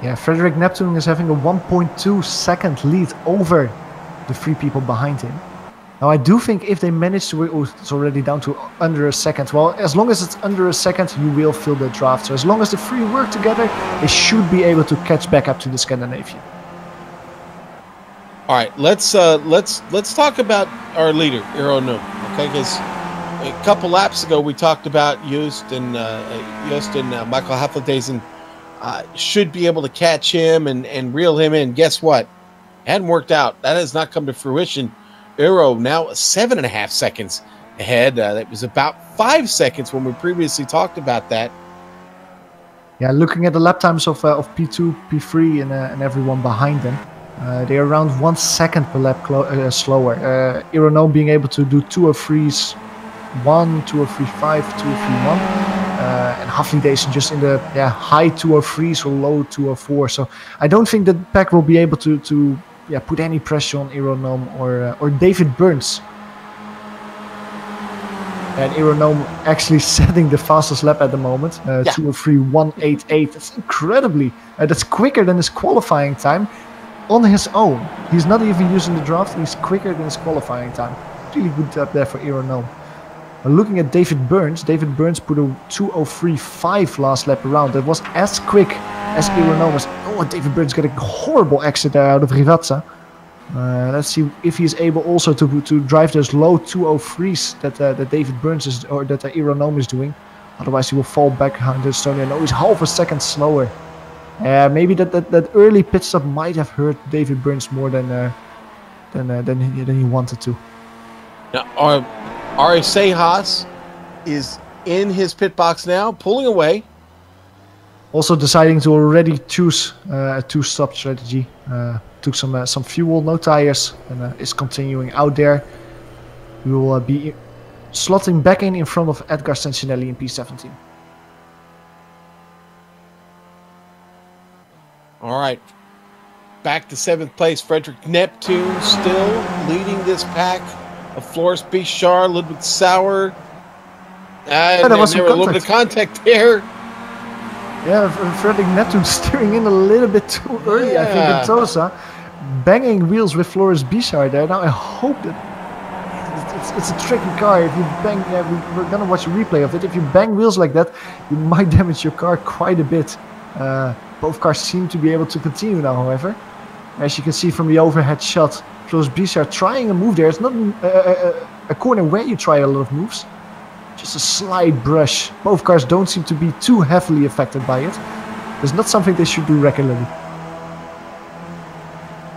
[SPEAKER 2] Yeah, Frederick Neptune is having a 1.2 second lead over the 3 people behind him. Now, I do think if they manage to... Oh, it's already down to under a second. Well, as long as it's under a second, you will fill the draft. So as long as the 3 work together, they should be able to catch back up to the Scandinavian.
[SPEAKER 1] All right, let's talk about our leader, Aeronome, okay? Because a couple laps ago, we talked about Jost and Michael Haflidaisen should be able to catch him and reel him in. Guess what? Hadn't worked out. That has not come to fruition. Euro now 7.5 seconds ahead. That was about 5 seconds when we previously talked about that.
[SPEAKER 2] Yeah, looking at the lap times of P2, P3, and everyone behind them, they're around 1 second per lap slower. Ironome being able to do 203s 1, 203.5, 203.1, and Haflidaisen just in the high 203s or low 204. So I don't think that pack will be able to put any pressure on Ironome or David Burns. And Ironome actually setting the fastest lap at the moment, 203.188. That's incredibly. That's quicker than his qualifying time on his own. He's not even using the draft. He's quicker than his qualifying time. Really good up there for Ironome. Looking at David Burns put a 203.5 last lap around. That was as quick as Ironome was. Oh, David Burns got a horrible exit there out of Rivazza. Let's see if he's able also to drive those low 203s that David Burns is, or that Ironome is doing. Otherwise, he will fall back behind Estonia. No, he's half a second slower. Maybe that early pit stop might have hurt David Burns more than he wanted to.
[SPEAKER 1] Now, Ari Sejas is in his pit box now, pulling away.
[SPEAKER 2] Also deciding to already choose a two-stop strategy. Took some fuel, no tires, and is continuing out there. We will be slotting back in front of Edgar Stancinelli in P17.
[SPEAKER 1] All right. Back to 7th place, Frederick Neptune still leading this pack of Floris Bichard, Ludwig Sauer. And there was a little bit of contact there.
[SPEAKER 2] Yeah, Frederick Neptune steering in a little bit too early, I think, in Tosa. Banging wheels with Floris Bichard there. Now I hope that it's a tricky car. If you bang, we're gonna watch a replay of it. If you bang wheels like that, you might damage your car quite a bit. Both cars seem to be able to continue now, however. As you can see from the overhead shot, Floris Bichard trying a move there. It's not a corner where you try a lot of moves. Just a slight brush. Both cars don't seem to be too heavily affected by it. It's not something they should do regularly.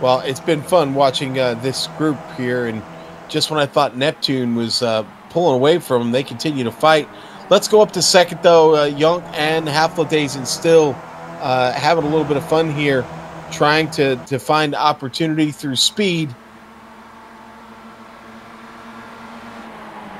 [SPEAKER 1] Well, it's been fun watching this group here, and just when I thought Neptune was pulling away from them, they continue to fight. Let's go up to second, though. Jonk and Haflidaisen still having a little bit of fun here, trying to find opportunity through speed.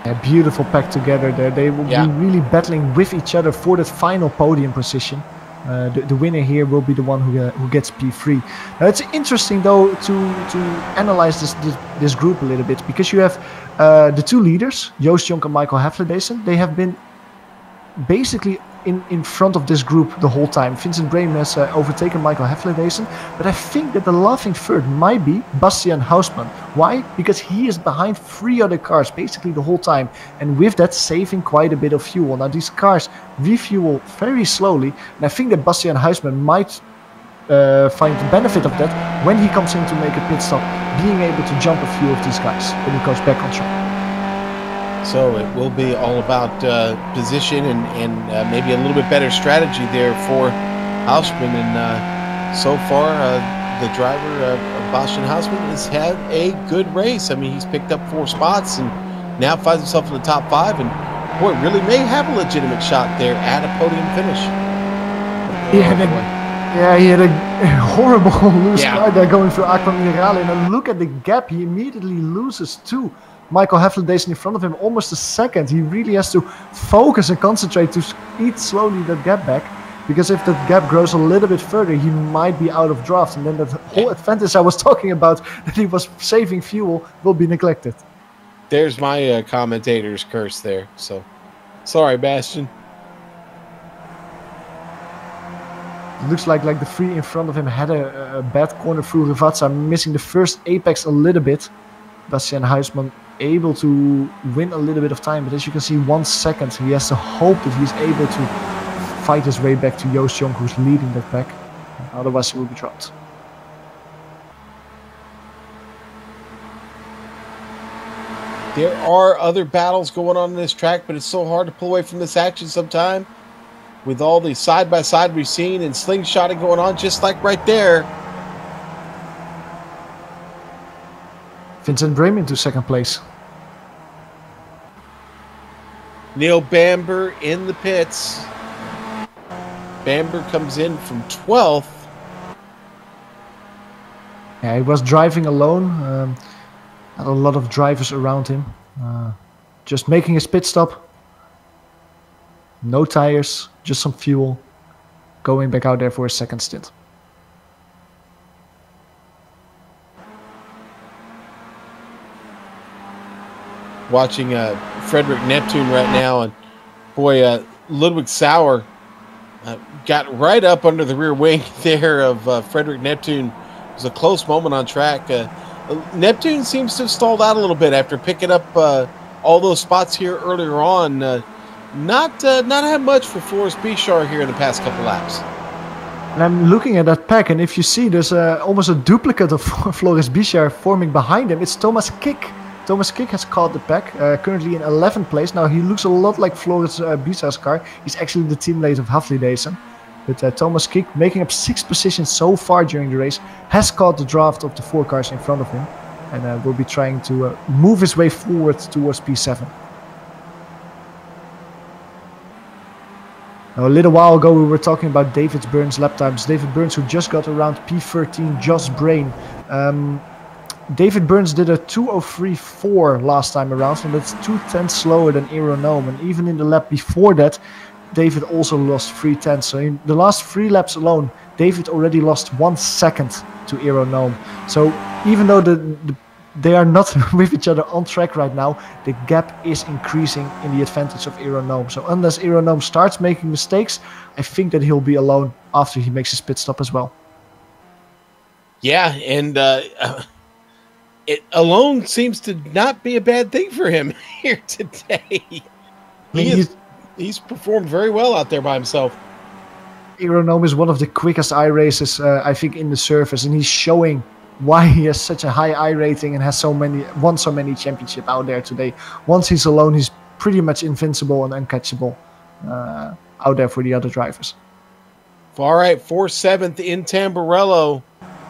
[SPEAKER 2] A beautiful pack together there. They will be really battling with each other for that final podium position. The winner here will be the one who gets P3. Now it's interesting though to analyze this group a little bit, because you have the two leaders, Joost Jonk and Michael Haflidaisen. They have been basically in front of this group the whole time. Vincent Brame has overtaken Michael Haflidaisen, but I think that the laughing third might be Bastian Hausmann. Why? Because he is behind 3 other cars basically the whole time, and with that saving quite a bit of fuel. Now these cars refuel very slowly, and I think that Bastian Hausmann might find the benefit of that when he comes in to make a pit stop, being able to jump a few of these guys when he goes back on track.
[SPEAKER 1] So it will be all about position and maybe a little bit better strategy there for Hausmann. And so far, the driver, Bastian Hausmann, has had a good race. I mean, he's picked up 4 spots and now finds himself in the top 5. And boy, really may have a legitimate shot there at a podium finish.
[SPEAKER 2] He had a horrible loose start there going through Aqua Minerale. And look at the gap he immediately loses to Michael Haflidaisen in front of him, almost a second. He really has to focus and concentrate to eat slowly that gap back, because if that gap grows a little bit further, he might be out of draft, and then that whole advantage I was talking about, that he was saving fuel, will be neglected.
[SPEAKER 1] There's my commentator's curse there. So, sorry, Bastian.
[SPEAKER 2] Looks like the 3 in front of him had a bad corner through Rivazza, missing the first apex a little bit. Bastian Hausmann able to win a little bit of time, but as you can see, 1 second. He has to hope that he's able to fight his way back to Joost Jonk, who's leading that pack. Otherwise he will be dropped.
[SPEAKER 1] There are other battles going on this track, but it's so hard to pull away from this action sometime with all the side-by-side we've seen and slingshotting going on, just like right there.
[SPEAKER 2] Vincent Bremen into second place.
[SPEAKER 1] Neil Bamber in the pits. Bamber comes in from 12th.
[SPEAKER 2] Yeah, he was driving alone. Had a lot of drivers around him. Just making his pit stop. No tires, just some fuel. Going back out there for a second stint.
[SPEAKER 1] Watching Frederick Neptune right now, and boy, Ludwig Sauer got right up under the rear wing there of Frederick Neptune. It was a close moment on track. Neptune seems to have stalled out a little bit after picking up all those spots here earlier on. Not had much for Floris Bichar here in the past couple laps.
[SPEAKER 2] And I'm looking at that pack, and if you see, there's almost a duplicate of Floris Bichar forming behind him. It's Thomas Kick. Thomas Kick has caught the pack, currently in 11th place. Now, he looks a lot like Floris Bichar's car. He's actually the teammate of Haflidaisen. But Thomas Kick, making up 6th position so far during the race, has caught the draft of the 4 cars in front of him. And will be trying to move his way forward towards P7. Now, a little while ago, we were talking about David Burns' lap times. David Burns, who just got around P13, Josh Brain. David Burns did a 2:03.4 last time around, so that's 2/10 slower than Aeronome. And even in the lap before that, David also lost 3/10. So in the last 3 laps alone, David already lost 1 second to Aeronome. So even though they are not with each other on track right now, the gap is increasing in the advantage of Aeronome. So unless Aeronome starts making mistakes, I think that he'll be alone after he makes his pit stop as well.
[SPEAKER 1] Yeah, and it alone seems to not be a bad thing for him here today. He's performed very well out there by himself.
[SPEAKER 2] Aeronome is one of the quickest iRaces, I think, in the surface, and he's showing why he has such a high I rating and has won so many championships out there today. Once he's alone, he's pretty much invincible and uncatchable out there for the other drivers.
[SPEAKER 1] All right, 7th in Tamburello.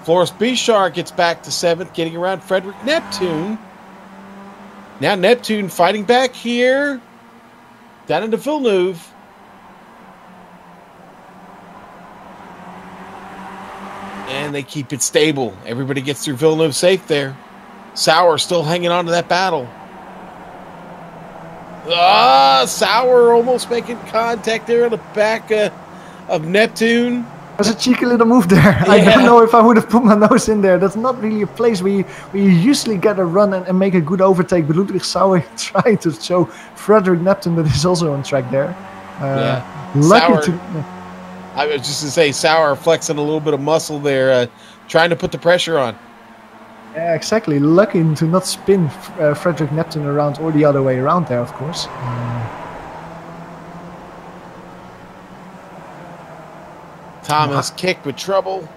[SPEAKER 1] Floris Bichar gets back to 7th, getting around Frederick Neptune. Now Neptune fighting back here. Down into Villeneuve. And they keep it stable. Everybody gets through Villeneuve safe there. Sauer still hanging on to that battle. Sauer almost making contact there on the back of Neptune.
[SPEAKER 2] That was a cheeky little move there. Yeah. I don't know if I would have put my nose in there. That's not really a place where you usually get a run and make a good overtake. But Ludwig Sauer trying to show Frederick Neptune that he's also on track there. Lucky
[SPEAKER 1] Sauer, I was just to say, Sauer flexing a little bit of muscle there, trying to put the pressure on.
[SPEAKER 2] Yeah, exactly. Lucky to not spin Frederick Neptune around or the other way around there, of course.
[SPEAKER 1] Thomas Kick with trouble.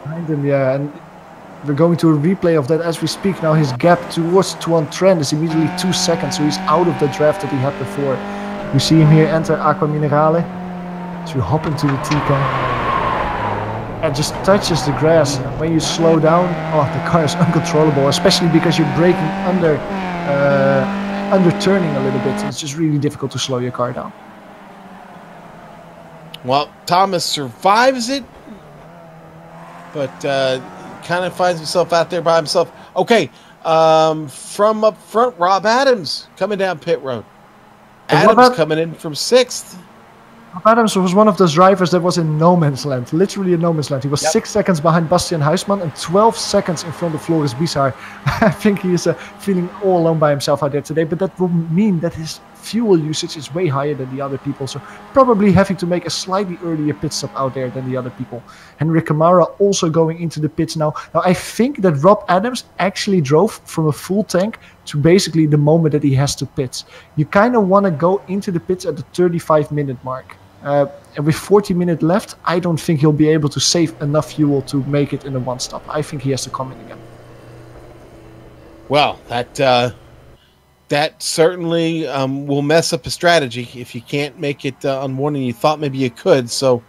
[SPEAKER 2] Behind him, yeah, and we're going to a replay of that as we speak. Now his gap towards Tuan Tran is immediately 2 seconds, so he's out of the draft that he had before. You see him here enter Aqua Minerale. So hop into the T-Cam. And just touches the grass. When you slow down, the car is uncontrollable, especially because you're braking under turning a little bit. It's just really difficult to slow your car down.
[SPEAKER 1] Well, Thomas survives it, but kind of finds himself out there by himself. Okay, from up front, Rob Adams coming down pit road. Adams coming in from 6th.
[SPEAKER 2] Rob Adams was one of those drivers that was in no man's land, literally in no man's land. He was 6 seconds behind Bastian Huisman and 12 seconds in front of Floris Bichar. I think he is feeling all alone by himself out there today, but that will mean that his fuel usage is way higher than the other people, so probably having to make a slightly earlier pit stop out there than the other people. Henrik Kamara also going into the pits now. Now I think that Rob Adams actually drove from a full tank to basically the moment that he has to pit. You kind of want to go into the pits at the 35-minute mark. And with 40 minutes left, I don't think he'll be able to save enough fuel to make it in a one stop. I think he has to come in again.
[SPEAKER 1] Well, that certainly will mess up a strategy if you can't make it on one and you thought maybe you could. So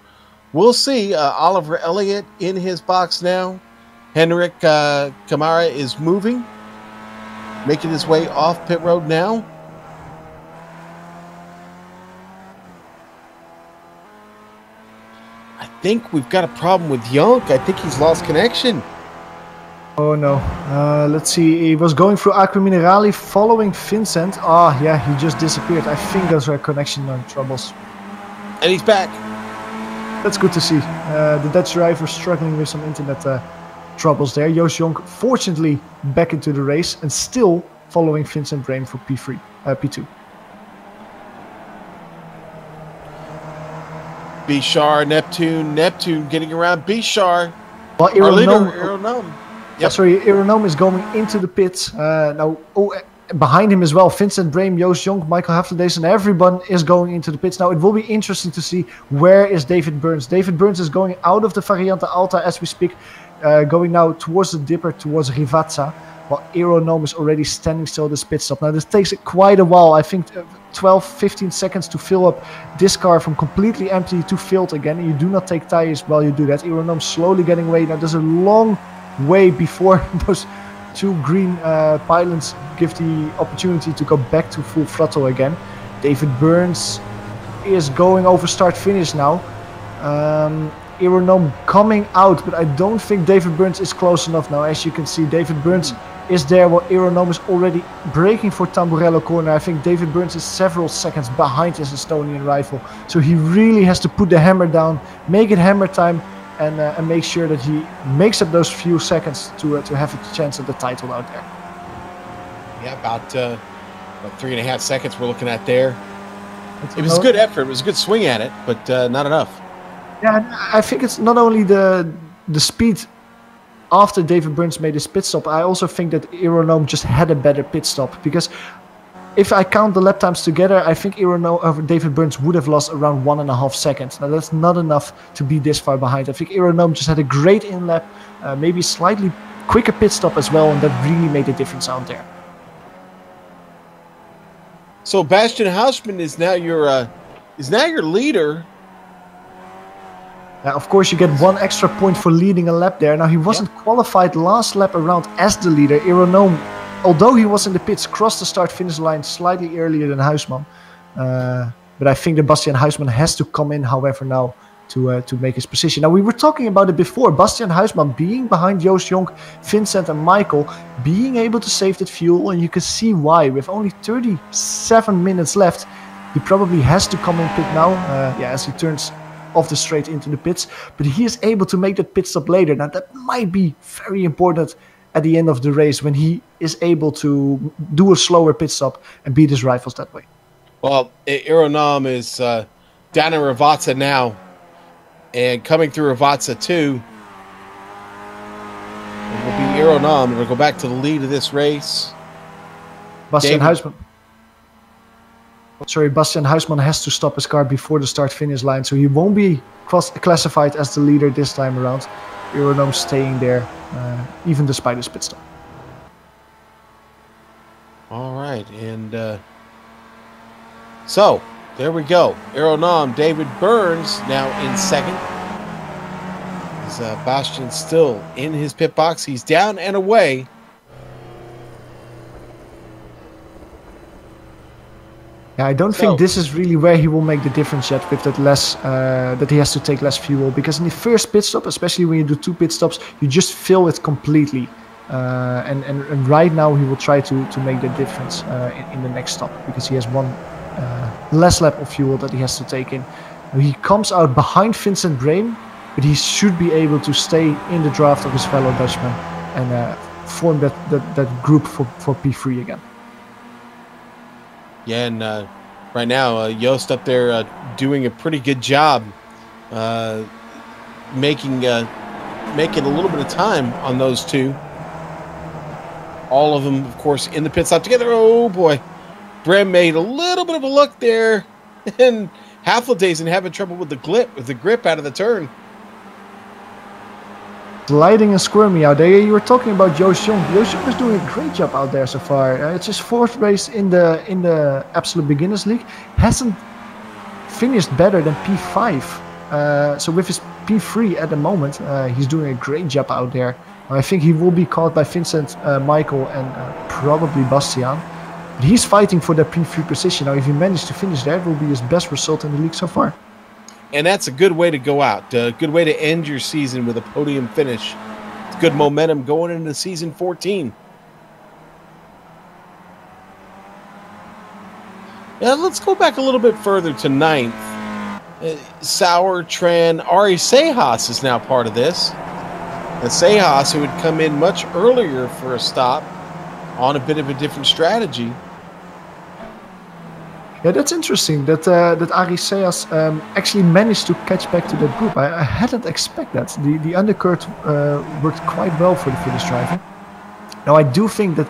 [SPEAKER 1] we'll see. Oliver Elliott in his box now. Henrik Kamara is moving, making his way off pit road now. I think we've got a problem with Yonk. I think he's lost connection.
[SPEAKER 2] Oh no. Let's see. He was going through Aqua Minerali following Vincent. Oh yeah, he just disappeared. I think those were connection troubles.
[SPEAKER 1] And he's back.
[SPEAKER 2] That's good to see. The Dutch driver struggling with some internet troubles there. Joost Jonk fortunately back into the race and still following Vincent Brame for P2.
[SPEAKER 1] Bishar, Neptune getting around Bishar.
[SPEAKER 2] Well,
[SPEAKER 1] Aeronome.
[SPEAKER 2] Yep. Sorry, Aeronome is going into the pits. Behind him as well, Vincent Brame, Joost Jonk, Michael Hafterdays, and everyone is going into the pits. Now, it will be interesting to see where is David Burns. David Burns is going out of the Variante Alta as we speak, going now towards the dipper, towards Rivazza, while Aeronome is already standing still at this pit stop. Now, this takes quite a while. I think 12-15 seconds to fill up this car from completely empty to filled again. You do not take tires while you do that. Aeronome slowly getting away. Now, there's a long way before those two green pylons give the opportunity to go back to full throttle again. David Burns is going over start finish now. Aeronome coming out, but I don't think David Burns is close enough now. As you can see, David Burns is there while Aeronome is already braking for Tamburello corner. I think David Burns is several seconds behind his Estonian rival, so he really has to put the hammer down, make it hammer time, and make sure that he makes up those few seconds to have a chance at the title out there.
[SPEAKER 1] Yeah, about 3.5 seconds we're looking at there. It was a good effort. It was a good swing at it, but not enough.
[SPEAKER 2] Yeah, I think it's not only the speed after David Burns made his pit stop. I also think that Aeronome just had a better pit stop, because if I count the lap times together, I think David Burns would have lost around 1.5 seconds. Now, that's not enough to be this far behind. I think Aeronome just had a great in-lap, maybe slightly quicker pit stop as well, and that really made a difference out there.
[SPEAKER 1] So Bastian Hausmann is now your leader.
[SPEAKER 2] Of course, you get 1 extra point for leading a lap there. Now, he wasn't qualified last lap around as the leader. Aeronome, although he was in the pits, crossed the start-finish line slightly earlier than Huisman. But I think that Bastian Huisman has to come in, however, now to make his position. Now, we were talking about it before. Bastian Huisman being behind Joost Jonk, Vincent and Michael, being able to save that fuel, and you can see why. With only 37 minutes left, he probably has to come in pit now, as he turns off the straight into the pits. But he is able to make that pit stop later. Now, that might be very important at the end of the race, when he is able to do a slower pit stop and beat his rivals that way. Well,
[SPEAKER 1] Aeronome is down in Rivazza now, and coming through Rivazza too. It will be Aeronome. It'll go back to the lead of this race.
[SPEAKER 2] Bastian Huisman has to stop his car before the start-finish line, so he won't be classified as the leader this time around. Aeronome staying there, even despite his pit stop.
[SPEAKER 1] All right, and so there we go. Aeronome, David Burns now in second. Is Bastian still in his pit box? He's down and away.
[SPEAKER 2] Yeah, I don't think this is really where he will make the difference yet, with that less that he has to take less fuel, because in the first pit stop, especially when you do 2 pit stops, you just fill it completely, and right now he will try to make the difference in the next stop, because he has 1 less lap of fuel that he has to take in. He comes out behind Vincent Brame, but he should be able to stay in the draft of his fellow Dutchman and form that group for P3 again.
[SPEAKER 1] Yeah, and right now, Joost up there doing a pretty good job making a little bit of time on those two. All of them, of course, in the pit stop together. Oh, boy. Brem made a little bit of a look there, and Haffeldazen having trouble with the grip out of the turn.
[SPEAKER 2] Gliding and squirmy out there. You were talking about Joost Jong. Joost Jong is doing a great job out there so far. It's his 4th race in the Absolute Beginners League. Hasn't finished better than P5. So with his P3 at the moment, he's doing a great job out there. I think he will be caught by Vincent, Michael, and probably Bastiaan. But he's fighting for that P3 position. Now, if he manages to finish there, it will be his best result in the league so far.
[SPEAKER 1] And that's a good way to go out. A good way to end your season with a podium finish. It's good momentum going into season 14. Now let's go back a little bit further to 9th. Sauer, Tran, Ari Sejas is now part of this. And Sejas, who had come in much earlier for a stop on a bit of a different strategy.
[SPEAKER 2] Yeah, that's interesting that Ari Sejas actually managed to catch back to that group. I hadn't expected that. The undercut worked quite well for the Finnish driver. Now, I do think that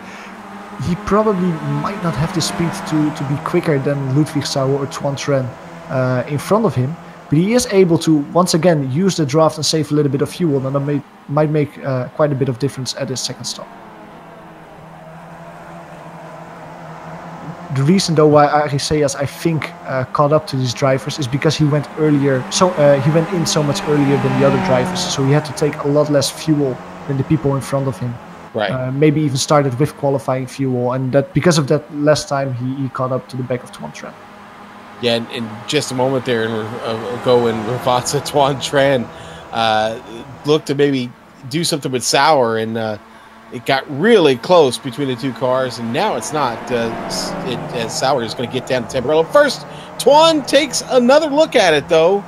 [SPEAKER 2] he probably might not have the speed to be quicker than Ludwig Sauer or Tuan Tran in front of him. But he is able to, once again, use the draft and save a little bit of fuel. And that might make quite a bit of difference at his second stop. The reason, though, why Ari Sejas, I think, caught up to these drivers is because he went earlier. So he went in so much earlier than the other drivers. So he had to take a lot less fuel than the people in front of him.
[SPEAKER 1] Right.
[SPEAKER 2] Maybe even started with qualifying fuel, and that because of that less time, he caught up to the back of Tuan Tran.
[SPEAKER 1] Yeah, and in just a moment there ago, in Rivazza, Tuan Tran looked to maybe do something with Sauer, and it got really close between the two cars, and now it's not. Sauer is going to get down to Tamburello. First, Tuan takes another look at it, though.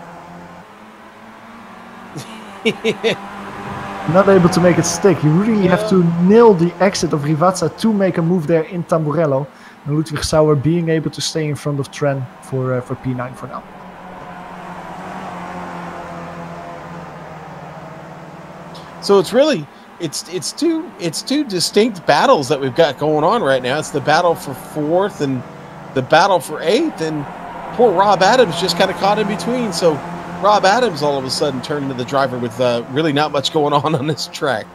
[SPEAKER 2] Not able to make it stick. You really have to nail the exit of Rivazza to make a move there in Tamburello. And Ludwig Sauer being able to stay in front of Tran for P9 for now.
[SPEAKER 1] So it's really it's two distinct battles that we've got going on right now. It's the battle for 4th and the battle for 8th, and poor Rob Adams just kind of caught in between. So Rob Adams all of a sudden turned into the driver with really not much going on this track.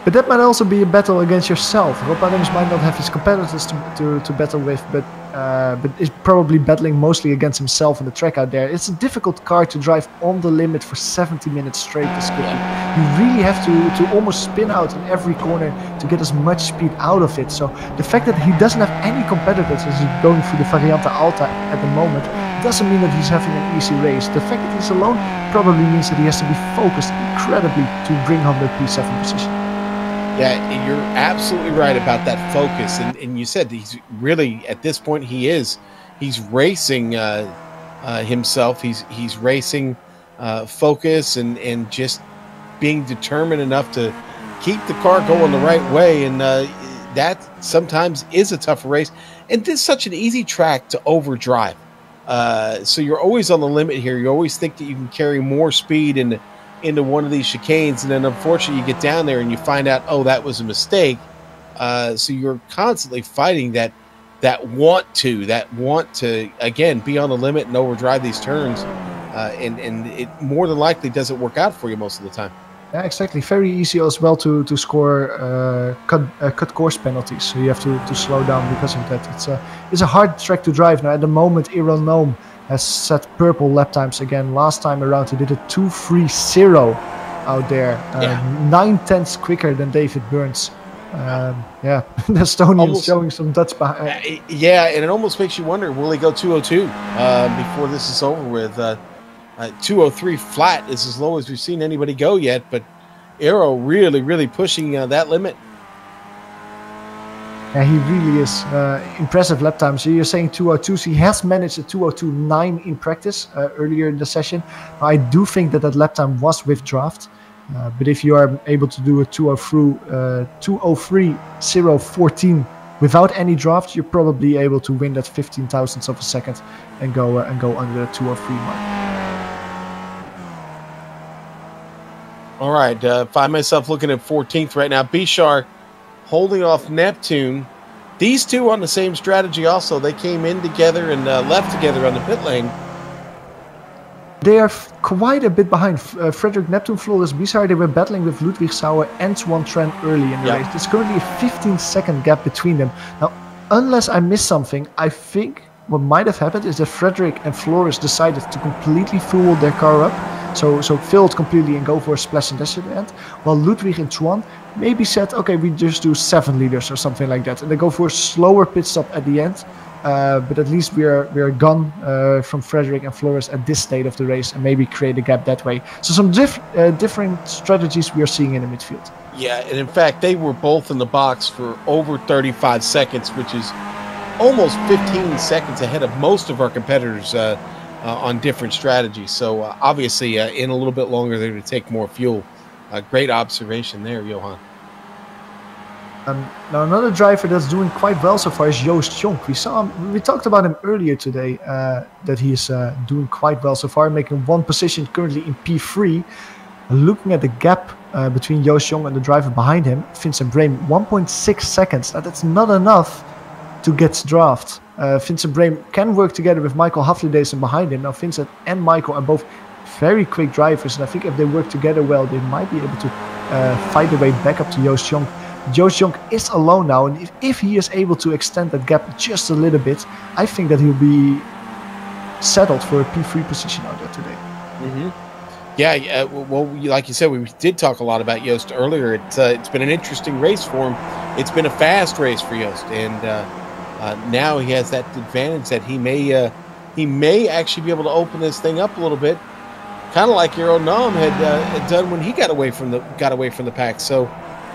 [SPEAKER 2] But that might also be a battle against yourself. Rob Adams might not have his competitors to battle with, but is probably battling mostly against himself on the track out there. It's a difficult car to drive on the limit for 70 minutes straight to Skippy. You really have to almost spin out in every corner to get as much speed out of it. So the fact that he doesn't have any competitors as he's going through the Variante Alta at the moment doesn't mean that he's having an easy race. The fact that he's alone probably means that he has to be focused incredibly to bring home that P7 position.
[SPEAKER 1] Yeah, you're absolutely right about that focus. And you said he's really, at this point, he's racing himself. He's racing focus and just being determined enough to keep the car going the right way. And that sometimes is a tougher race. And this is such an easy track to overdrive. So you're always on the limit here. You always think that you can carry more speed into one of these chicanes, and then unfortunately you get down there and you find out, oh, that was a mistake. So you're constantly fighting that want to again be on the limit and overdrive these turns, and it more than likely doesn't work out for you most of the time.
[SPEAKER 2] Yeah, exactly. Very easy as well to score cut course penalties. So you have to slow down because of that. It's a hard track to drive now. At the moment, Ironome has set purple lap times again. Last time around he did a 2:30 out there, 9/10 quicker than David Burns. The Estonian showing some Dutch behind.
[SPEAKER 1] Yeah, and it almost makes you wonder, will he go 2:02 before this is over with? 2:03 flat is as low as we've seen anybody go yet, but Aero really pushing that limit.
[SPEAKER 2] Yeah, he really is. Impressive lap time. So you're saying 2:02. So he has managed a 2:02.9 in practice earlier in the session. I do think that lap time was with draft. But if you are able to do a 2:03.014 without any draft, you're probably able to win that 15 thousandths of a second and go under the 2:03 mark.
[SPEAKER 1] All right, find myself looking at 14th right now. Bishar holding off Neptune. These two on the same strategy also. They came in together and left together on the pit lane.
[SPEAKER 2] they are quite a bit behind. Frederick Neptune, Floris Bizarre, they were battling with Ludwig Sauer and Swan Tran early in the race. There's currently a 15-second gap between them. Now, unless I missed something, I think what might have happened is that Frederick and Floris decided to completely fuel their car up. So fill it completely and go for a splash and dash at the end. While Ludwig and Swan maybe said, okay, we just do 7 liters or something like that. And they go for a slower pit stop at the end. But at least we are gone from Frederick and Flores at this state of the race, and maybe create a gap that way. So some different strategies we are seeing in the midfield.
[SPEAKER 1] Yeah, and in fact, they were both in the box for over 35 seconds, which is almost 15 seconds ahead of most of our competitors on different strategies. So obviously, in a little bit longer there to take more fuel. Great observation there, Johan.
[SPEAKER 2] Now another driver that's doing quite well so far is Joost Jonk. We talked about him earlier today, that he is doing quite well so far, making 1 position currently in P3. Looking at the gap between Joost Jonk and the driver behind him, Vincent Brame, 1.6 seconds. Now that's not enough to get draft. Vincent Brame can work together with Michael Haflidason behind him. Now Vincent and Michael are both very quick drivers, and I think if they work together well, they might be able to fight their way back up to Joost Jonk. Joost Jonk is alone now, and if he is able to extend that gap just a little bit, I think that he'll be settled for a P3 position out there today.
[SPEAKER 1] Mm-hmm. Yeah, well, like you said, we did talk a lot about Joost earlier. It's been an interesting race for him. It's been a fast race for Joost, and now he has that advantage that he may actually be able to open this thing up a little bit, kind of like Eero Nam had done when he got away from the pack. So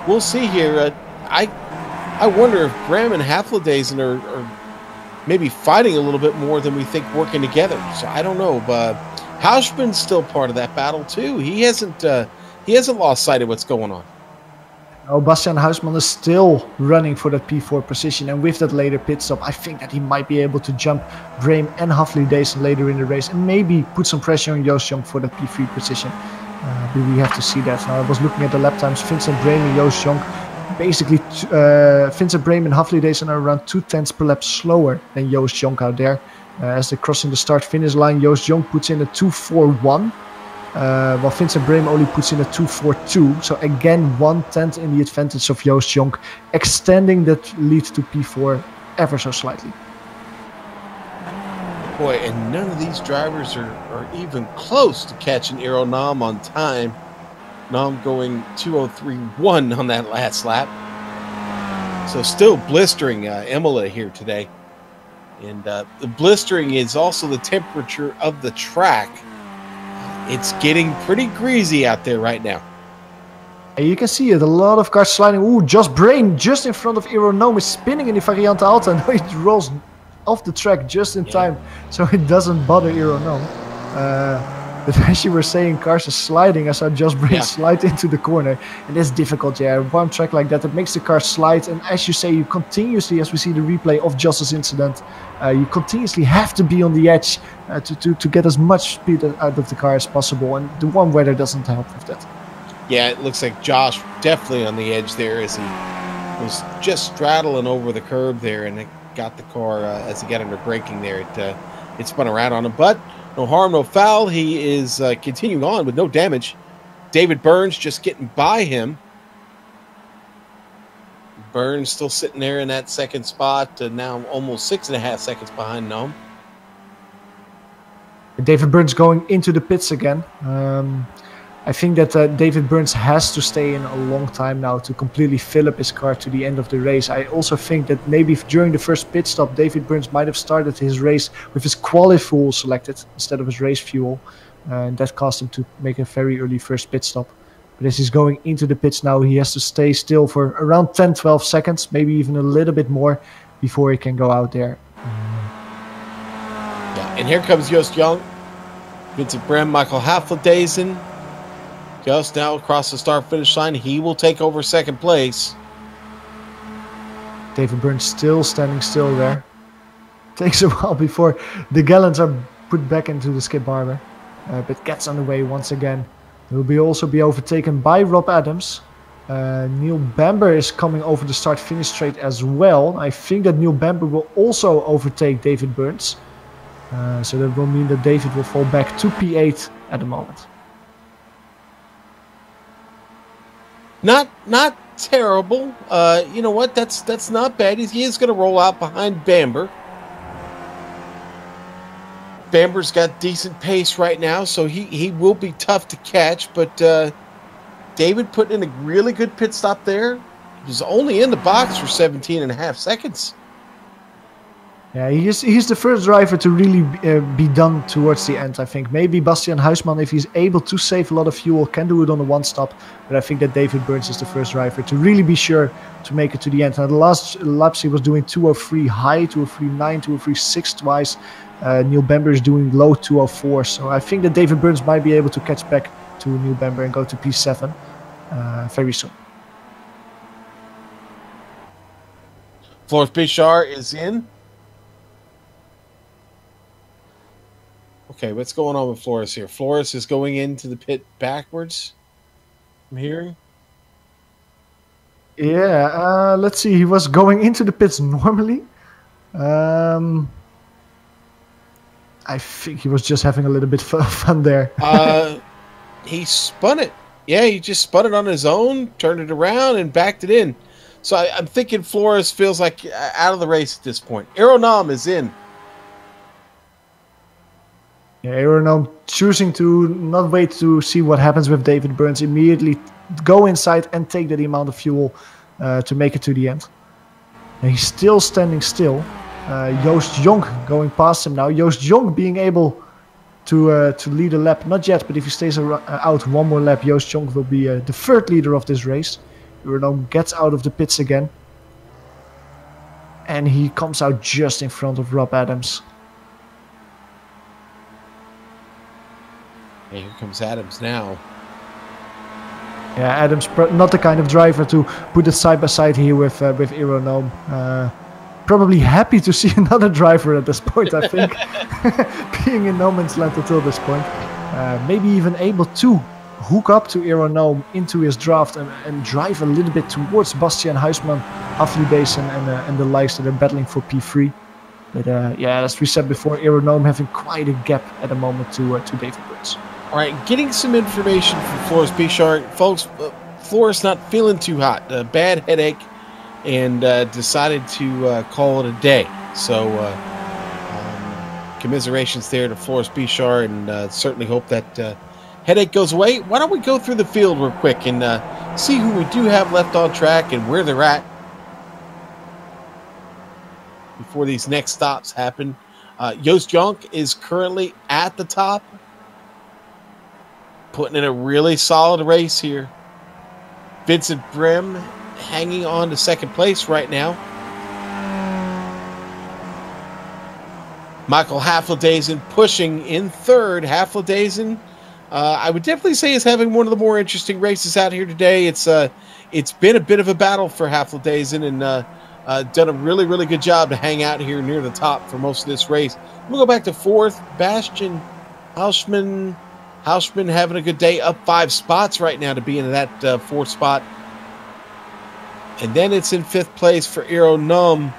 [SPEAKER 1] we'll see here. I wonder if Bram and Haflidason are maybe fighting a little bit more than we think, working together. So I don't know, but Hausman's still part of that battle too. He hasn't lost sight of what's going on.
[SPEAKER 2] Oh, Bastian Huisman is still running for that P4 position, and with that later pit stop, I think that he might be able to jump Brame and Haflidason later in the race, and maybe put some pressure on Joost Jonk for that P3 position. But we have to see that. Now, I was looking at the lap times. Vincent Brame and Joost Jonk, basically, Vincent Brame and Haflidason are around 2/10 per lap slower than Joost Jonk out there. As they're crossing the start-finish line, Joost Jonk puts in a 2:41. While Vincent Brame only puts in a 2:42, so again 1/10 in the advantage of Joost Jonk, extending that lead to P4 ever so slightly.
[SPEAKER 1] Boy, and none of these drivers are even close to catching Eero Nam on time. Nam going 2:03.1 on that last lap. So still blistering Imola here today. And the blistering is also the temperature of the track. It's getting pretty greasy out there right now.
[SPEAKER 2] You can see it, a lot of cars sliding. Ooh, Josh Brain just in front of Eero Nam is spinning in the Variante Alta. Now it rolls off the track just in time, so it doesn't bother Eero Nam. But as you were saying, cars are sliding. I saw Josh Brain slide into the corner, and that's difficult. A warm track like that, it makes the car slide. And as you say, you continuously, as we see the replay of Josh's incident, you continuously have to be on the edge to get as much speed out of the car as possible. And the warm weather doesn't help with that.
[SPEAKER 1] Yeah, it looks like Josh definitely on the edge there as he was just straddling over the curb there, and it got the car as he got under braking there. It spun around on him, but no harm, no foul. He is continuing on with no damage. David Burns just getting by him. Burns still sitting there in that second spot, now almost 6.5 seconds behind Nam.
[SPEAKER 2] David Burns going into the pits again. I think that David Burns has to stay in a long time now to completely fill up his car to the end of the race. I also think that maybe during the first pit stop, David Burns might have started his race with his quali fuel selected instead of his race fuel. And that caused him to make a very early first pit stop. But as he's going into the pits now, he has to stay still for around 10-12 seconds, maybe even a little bit more, before he can go out there.
[SPEAKER 1] Yeah, and here comes Joost Jonk, Vincent Brem, Michael Haflidason. Just now across the start-finish line, he will take over second place.
[SPEAKER 2] David Burns still standing still there. Takes a while before the gallons are put back into the Skip Barber, but gets on the way once again. He will also be overtaken by Rob Adams. Neil Bamber is coming over the start-finish straight as well. I think that Neil Bamber will also overtake David Burns. So that will mean that David will fall back to P8 at the moment.
[SPEAKER 1] Not terrible. You know what? That's not bad. He is going to roll out behind Bamber. Bamber's got decent pace right now, so he will be tough to catch. But David put in a really good pit stop there. He was only in the box for 17.5 seconds.
[SPEAKER 2] Yeah, he's the first driver to really be done towards the end, I think. Maybe Bastian Huisman, if he's able to save a lot of fuel, can do it on the one stop. But I think that David Burns is the first driver to really be sure to make it to the end. Now, the last laps he was doing 203 high, 203.9, 203.6 twice. Neil Bamber is doing low 204. So I think that David Burns might be able to catch back to Neil Bamber and go to P7 very soon.
[SPEAKER 1] Floris Bichard is in. Okay, what's going on with Floris here? Floris is going into the pit backwards, I'm hearing.
[SPEAKER 2] Yeah, let's see. He was going into the pits normally. I think he was just having a little bit of fun there.
[SPEAKER 1] He spun it. Yeah, he just spun it on his own, turned it around, and backed it in. So I'm thinking Floris feels like out of the race at this point. Aeronome is in.
[SPEAKER 2] Yeah, Aeronome choosing to not wait to see what happens with David Burns, immediately go inside and take that amount of fuel to make it to the end. And he's still standing still. Joost Jonk going past him now. Joost Jonk being able to lead a lap. Not yet, but if he stays out one more lap, Joost Jonk will be the third leader of this race. Aeronome gets out of the pits again. And he comes out just in front of Rob Adams.
[SPEAKER 1] And here comes Adams now.
[SPEAKER 2] Yeah, Adams not the kind of driver to put it side by side here with Aeronome. Probably happy to see another driver at this point, I think. Being in no man's land until this point. Maybe even able to hook up to Aeronome into his draft and drive a little bit towards Bastian Huisman, Aflibasen and the likes that are battling for P3. But yeah, as we said before, Aeronome having quite a gap at the moment to David Burns.
[SPEAKER 1] All right, getting some information from Floris Bichard. Folks, Floris not feeling too hot. A bad headache, and decided to call it a day. So commiserations there to Floris Bichard, and certainly hope that headache goes away. Why don't we go through the field real quick and see who we do have left on track and where they're at before these next stops happen. Joost Jonk is currently at the top, putting in a really solid race here. Vincent Brim hanging on to second place right now. Michael Haflidazen pushing in third. Haflidazen, I would definitely say, is having one of the more interesting races out here today. It's been a bit of a battle for Haflidazen, and done a really, really good job to hang out here near the top for most of this race. We'll go back to fourth. Bastian Hausman having a good day, up 5 spots right now to be in that fourth spot. And then it's in fifth place for Aeronome,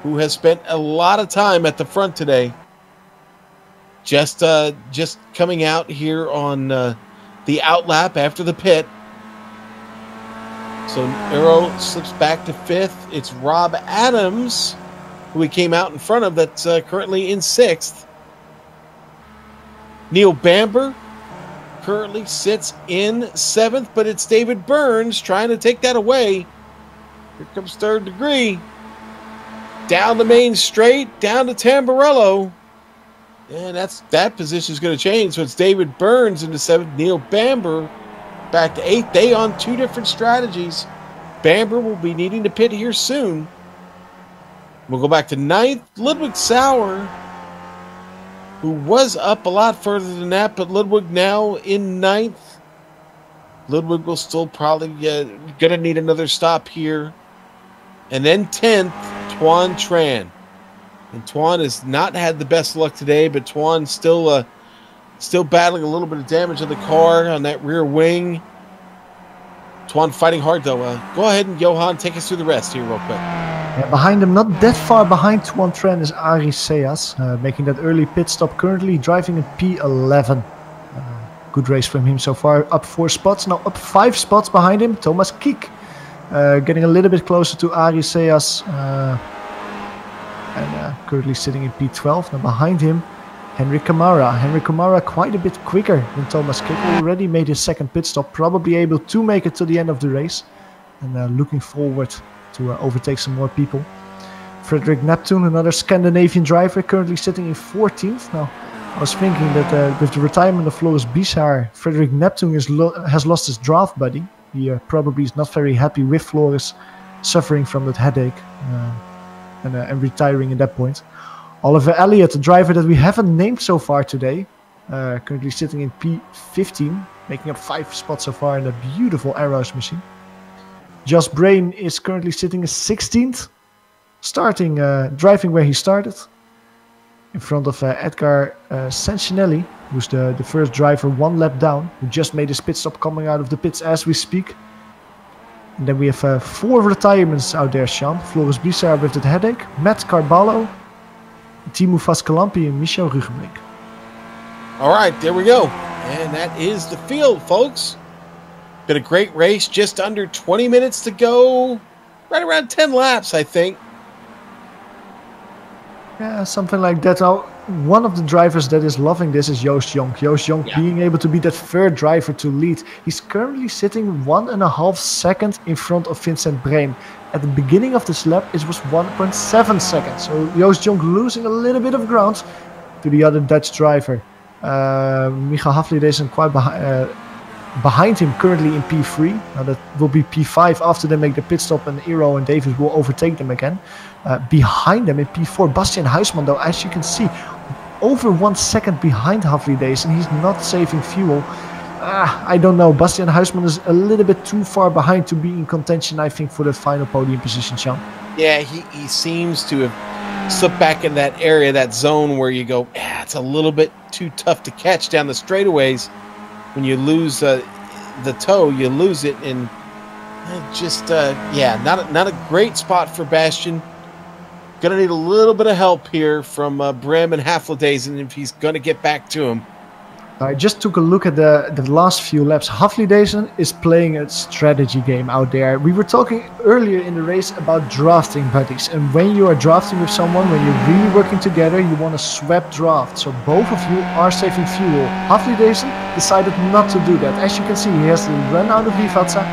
[SPEAKER 1] who has spent a lot of time at the front today. Just coming out here on the outlap after the pit. So Aero slips back to fifth. It's Rob Adams, who he came out in front of, that's currently in sixth. Neil Bamber currently sits in seventh, but it's David Burns trying to take that away. Here comes third degree. Down the main straight, down to Tamburello. And that position is going to change. So it's David Burns into seventh, Neil Bamber back to eighth. They on two different strategies. Bamber will be needing to pit here soon. We'll go back to ninth. Ludwig Sauer, who was up a lot further than that, but Ludwig now in ninth. Ludwig will still probably going to need another stop here. And then 10th, Tuan Tran. And Tuan has not had the best luck today, but Tuan still battling a little bit of damage on the car on that rear wing. Tuan fighting hard, though. Go ahead and, Johan, take us through the rest here real quick.
[SPEAKER 2] Behind him, not that far behind Tuan Tran, is Ari Seas, making that early pit stop, currently driving in P11. Good race from him so far, up 4 spots, now up 5 spots behind him, Thomas Kiek. Getting a little bit closer to Ari Seas, and currently sitting in P12. Now behind him, Henry Camara. Henry Camara quite a bit quicker than Thomas Kiek, already made his second pit stop, probably able to make it to the end of the race, and looking forward to overtake some more people. Frederick Neptune, another Scandinavian driver, currently sitting in 14th. Now, I was thinking that with the retirement of Floris Bizar, Frederick Neptune has lost his draft buddy. He probably is not very happy with Floris suffering from that headache and retiring at that point. Oliver Elliott, a driver that we haven't named so far today, currently sitting in P15, making up 5 spots so far in a beautiful Arrows machine. Josh Brain is currently sitting in 16th, driving where he started, in front of Edgar Sancinelli, who's the first driver 1 lap down, who just made his pit stop coming out of the pits as we speak. And then we have 4 retirements out there, Sean. Floris Bizar with that headache, Matt Carballo, Timo Vascalampi, and Michel Rugenbrink.
[SPEAKER 1] All right, there we go. And that is the field, folks. Been a great race, just under 20 minutes to go. Right around 10 laps, I think.
[SPEAKER 2] Yeah, something like that. Now, one of the drivers that is loving this is Joost Jonk. Joost Jonk being able to be that third driver to lead. He's currently sitting 1.5 seconds in front of Vincent Breen. At the beginning of this lap, it was 1.7 seconds. So Joost Jonk losing a little bit of ground to the other Dutch driver. Michael Havlides quite behind him, currently in P3. Now that will be P5 after they make the pit stop, and Eero and Davis will overtake them again. Behind them in P4, Bastian Huisman, though, as you can see, over 1 second behind Havlides, and he's not saving fuel. I don't know. Bastian Huisman is a little bit too far behind to be in contention, I think, for the final podium position, Sean.
[SPEAKER 1] Yeah, he seems to have slipped back in that area, that zone where you go, it's a little bit too tough to catch down the straightaways. When you lose the toe, you lose it, and not a great spot for Bastian. Gonna need a little bit of help here from Brem and Havlides, and if he's gonna get back to him.
[SPEAKER 2] I just took a look at the last few laps. Havlides is playing a strategy game out there. We were talking earlier in the race about drafting buddies, and when you are drafting with someone, when you're really working together, you want to swap draft. So both of you are saving fuel. Havlides decided not to do that. As you can see, he has to run out of Vivatsa.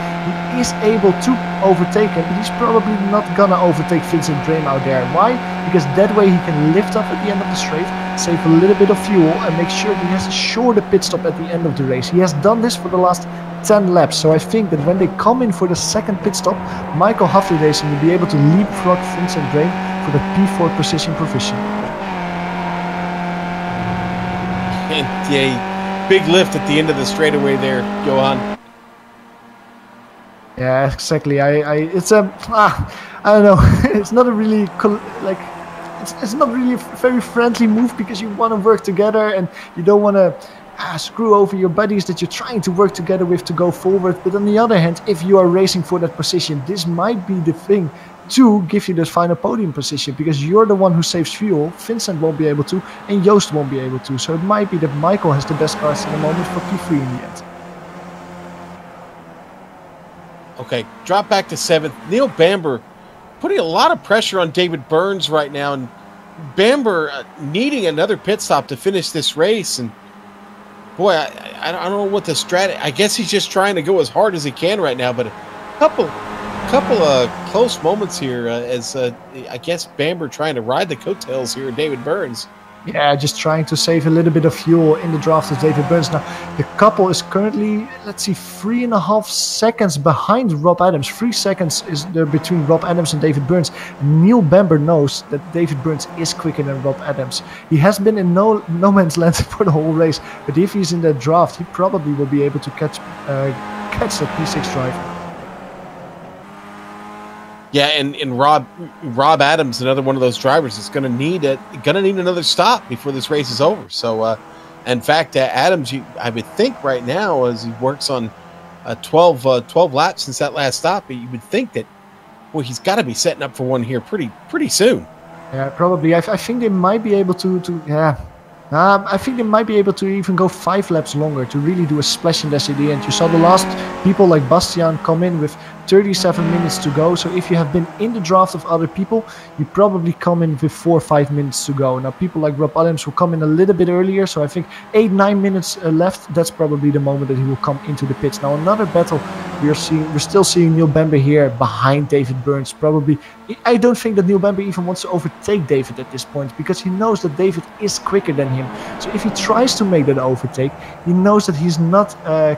[SPEAKER 2] He is able to overtake him, but he's probably not gonna overtake Vincent Breen out there. Why? Because that way he can lift up at the end of the straight, save a little bit of fuel, and make sure he has a shorter pit stop at the end of the race. He has done this for the last 10 laps, so I think that when they come in for the second pit stop, Michael Havlides will be able to leapfrog Vincent Breen for the P4 position provision.
[SPEAKER 1] And a big lift at the end of the straightaway there, Johan.
[SPEAKER 2] Yeah, exactly. I don't know. It's not a really it's not really a very friendly move, because you want to work together and you don't want to screw over your buddies that you're trying to work together with to go forward. But on the other hand, if you are racing for that position, this might be the thing to give you the final podium position, because you're the one who saves fuel. Vincent won't be able to, and Joost won't be able to. So it might be that Michael has the best cars at the moment for P3 in the end.
[SPEAKER 1] Okay, drop back to 7th. Neil Bamber putting a lot of pressure on David Burns right now, and Bamber needing another pit stop to finish this race. And boy, I don't know what the strategy. I guess he's just trying to go as hard as he can right now. But a couple of close moments here as I guess Bamber trying to ride the coattails here of David Burns.
[SPEAKER 2] Yeah, just trying to save a little bit of fuel in the draft of David Burns. Now, the couple is currently, 3.5 seconds behind Rob Adams. 3 seconds is there between Rob Adams and David Burns. Neil Bamber knows that David Burns is quicker than Rob Adams. He has been in no man's land for the whole race, but if he's in that draft, he probably will be able to catch that P6 driver.
[SPEAKER 1] Yeah, and Rob Adams, another one of those drivers, is going to need another stop before this race is over. So, in fact, Adams, I would think right now, as he works on 12 laps since that last stop, you would think that Well, he's got to be setting up for one here pretty soon.
[SPEAKER 2] Yeah, probably. I think they might be able to yeah. I think they might be able to even go 5 laps longer to really do a splash in this at the end. You saw the last people like Bastian come in with 37 minutes to go. So if you have been in the draft of other people, you probably come in with 4 or 5 minutes to go. Now people like Rob Adams will come in a little bit earlier. So I think 8-9 minutes left. That's probably the moment that he will come into the pits. Now another battle we're still seeing Neil Bamber here behind David Burns. Probably, I don't think that Neil Bamber even wants to overtake David at this point because he knows that David is quicker than him. So if he tries to make that overtake, he knows that he's not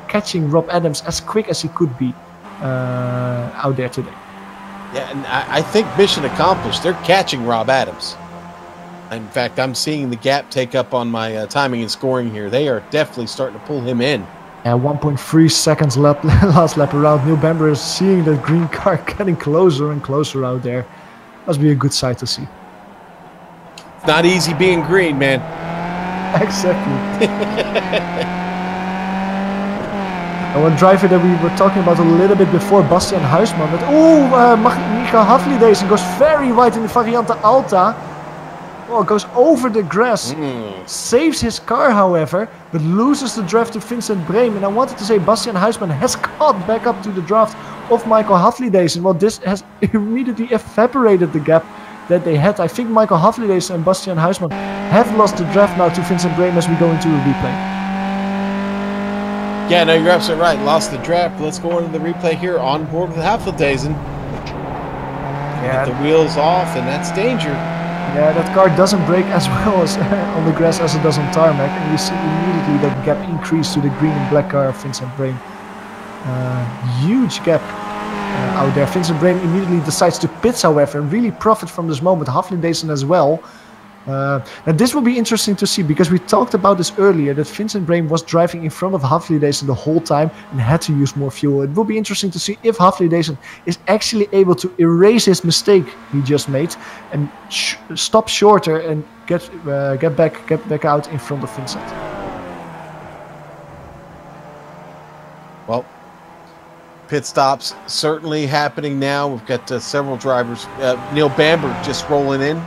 [SPEAKER 2] catching Rob Adams as quick as he could be out there today.
[SPEAKER 1] Yeah, and I think mission accomplished. They're catching Rob Adams. In fact, I'm seeing the gap take up on my timing and scoring here. They are definitely starting to pull him in.
[SPEAKER 2] 1.3 seconds last lap around. Neil Bamber is seeing that green car getting closer and closer out there. Must be a good sight to see.
[SPEAKER 1] It's not easy being green, man.
[SPEAKER 2] Exactly. And one driver that we were talking about a little bit before, Bastian Huisman. Michael Havlidezen goes very wide in the Variante Alta. Oh, goes over the grass. Saves his car, however, but loses the draft to Vincent Brehm. And I wanted to say Bastian Huisman has caught back up to the draft of Michael Havlidezen. Well, this has immediately evaporated the gap that they had. I think Michael Havlidezen and Bastian Huisman have lost the draft now to Vincent Brehm as we go into a replay.
[SPEAKER 1] Yeah, no, you're absolutely right. Lost the draft. Let's go into the replay here on board with Havlidezen.
[SPEAKER 2] Yeah.
[SPEAKER 1] Get the wheels off, and that's danger.
[SPEAKER 2] Yeah, that car doesn't brake as well as on the grass as it does on tarmac, and you see immediately that gap increase to the green and black car of Vincent Brehm. Huge gap out there. Vincent Brehm immediately decides to pit, however, and really profit from this moment. Havlidezen as well. Now this will be interesting to see because we talked about this earlier that Vincent Brehm was driving in front of Havlidezen the whole time and had to use more fuel. It will be interesting to see if Havlidezen is actually able to erase his mistake he just made and stop shorter and get back out in front of Vincent.
[SPEAKER 1] Well, pit stops certainly happening now. We've got several drivers. Neil Bamber just rolling in.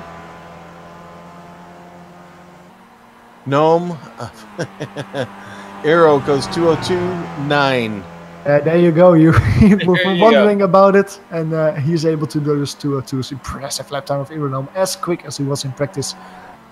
[SPEAKER 1] Gnome, Aero goes 202.9.
[SPEAKER 2] There you go. You were wondering about it, and he's able to do this 202. It's impressive lap time of Aero Gnome, as quick as he was in practice.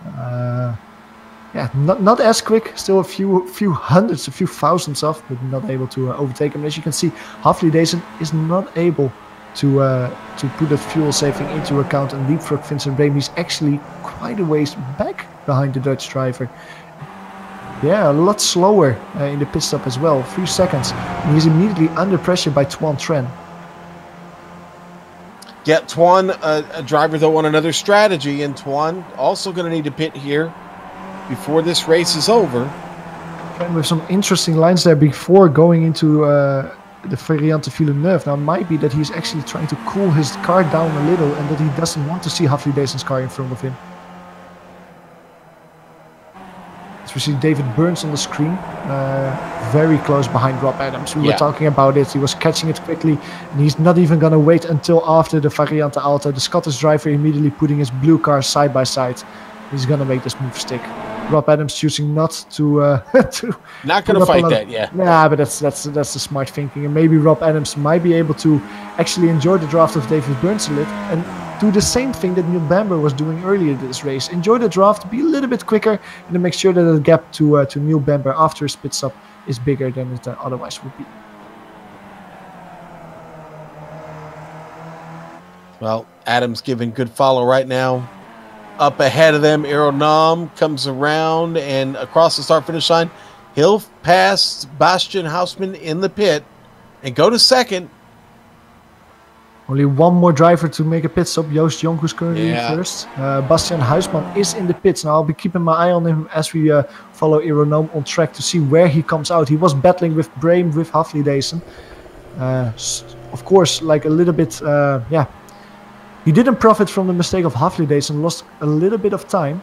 [SPEAKER 2] Yeah, not as quick. Still a few hundreds, a few thousands off, but not able to overtake him. As you can see, Havlidezen is not able to put that fuel saving into account and leapfrog Vincent Brehm. He's actually quite a ways back behind the Dutch driver. Yeah, a lot slower in the pit stop as well. 3 seconds. And he's immediately under pressure by Tuan Tran.
[SPEAKER 1] Yeah, Tuan, a driver though on another strategy, and Tuan also going to need to pit here before this race is over.
[SPEAKER 2] Tran with some interesting lines there before going into the Variante Villeneuve. Now, it might be that he's actually trying to cool his car down a little and that he doesn't want to see Havlidezen's car in front of him. As we see David Burns on the screen, very close behind Rob Adams. We were talking about it. He was catching it quickly, and he's not even going to wait until after the Variante Alta. The Scottish driver immediately putting his blue car side by side. He's going to make this move stick. Rob Adams choosing not to
[SPEAKER 1] not going to fight that, yeah.
[SPEAKER 2] Nah, but that's the smart thinking, and maybe Rob Adams might be able to actually enjoy the draft of David Burns a little and do the same thing that Neil Bamber was doing earlier this race. Enjoy the draft, be a little bit quicker, and then make sure that the gap to Neil Bamber after his pit stop is bigger than it otherwise would be.
[SPEAKER 1] Well, Adams giving good follow right now. Up ahead of them, Aeronam comes around and across the start-finish line. He'll pass Bastian Huisman in the pit and go to second.
[SPEAKER 2] Only one more driver to make a pit stop. Joost Jonk, who's currently in first. Bastian Huisman is in the pits. Now, I'll be keeping my eye on him as we follow Aeronam on track to see where he comes out. He was battling with Brehm, with Havlidezen. Of course, like a little bit, he didn't profit from the mistake of Havlidezen, lost a little bit of time,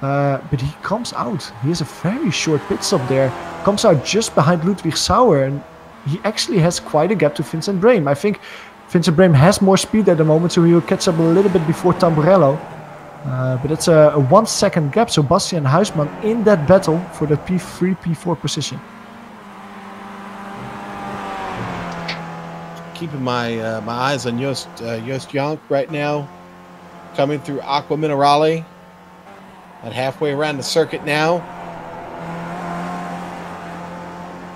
[SPEAKER 2] but he comes out. He has a very short pit stop there. Comes out just behind Ludwig Sauer, and he actually has quite a gap to Vincent Brehm. I think Vincent Brame has more speed at the moment, so he will catch up a little bit before Tamburello. But it's a 1 second gap, so Bastian Huisman in that battle for the P3, P4 position.
[SPEAKER 1] Keeping my eyes on Joost Jonk right now, coming through Aqua Minerale. At halfway around the circuit now.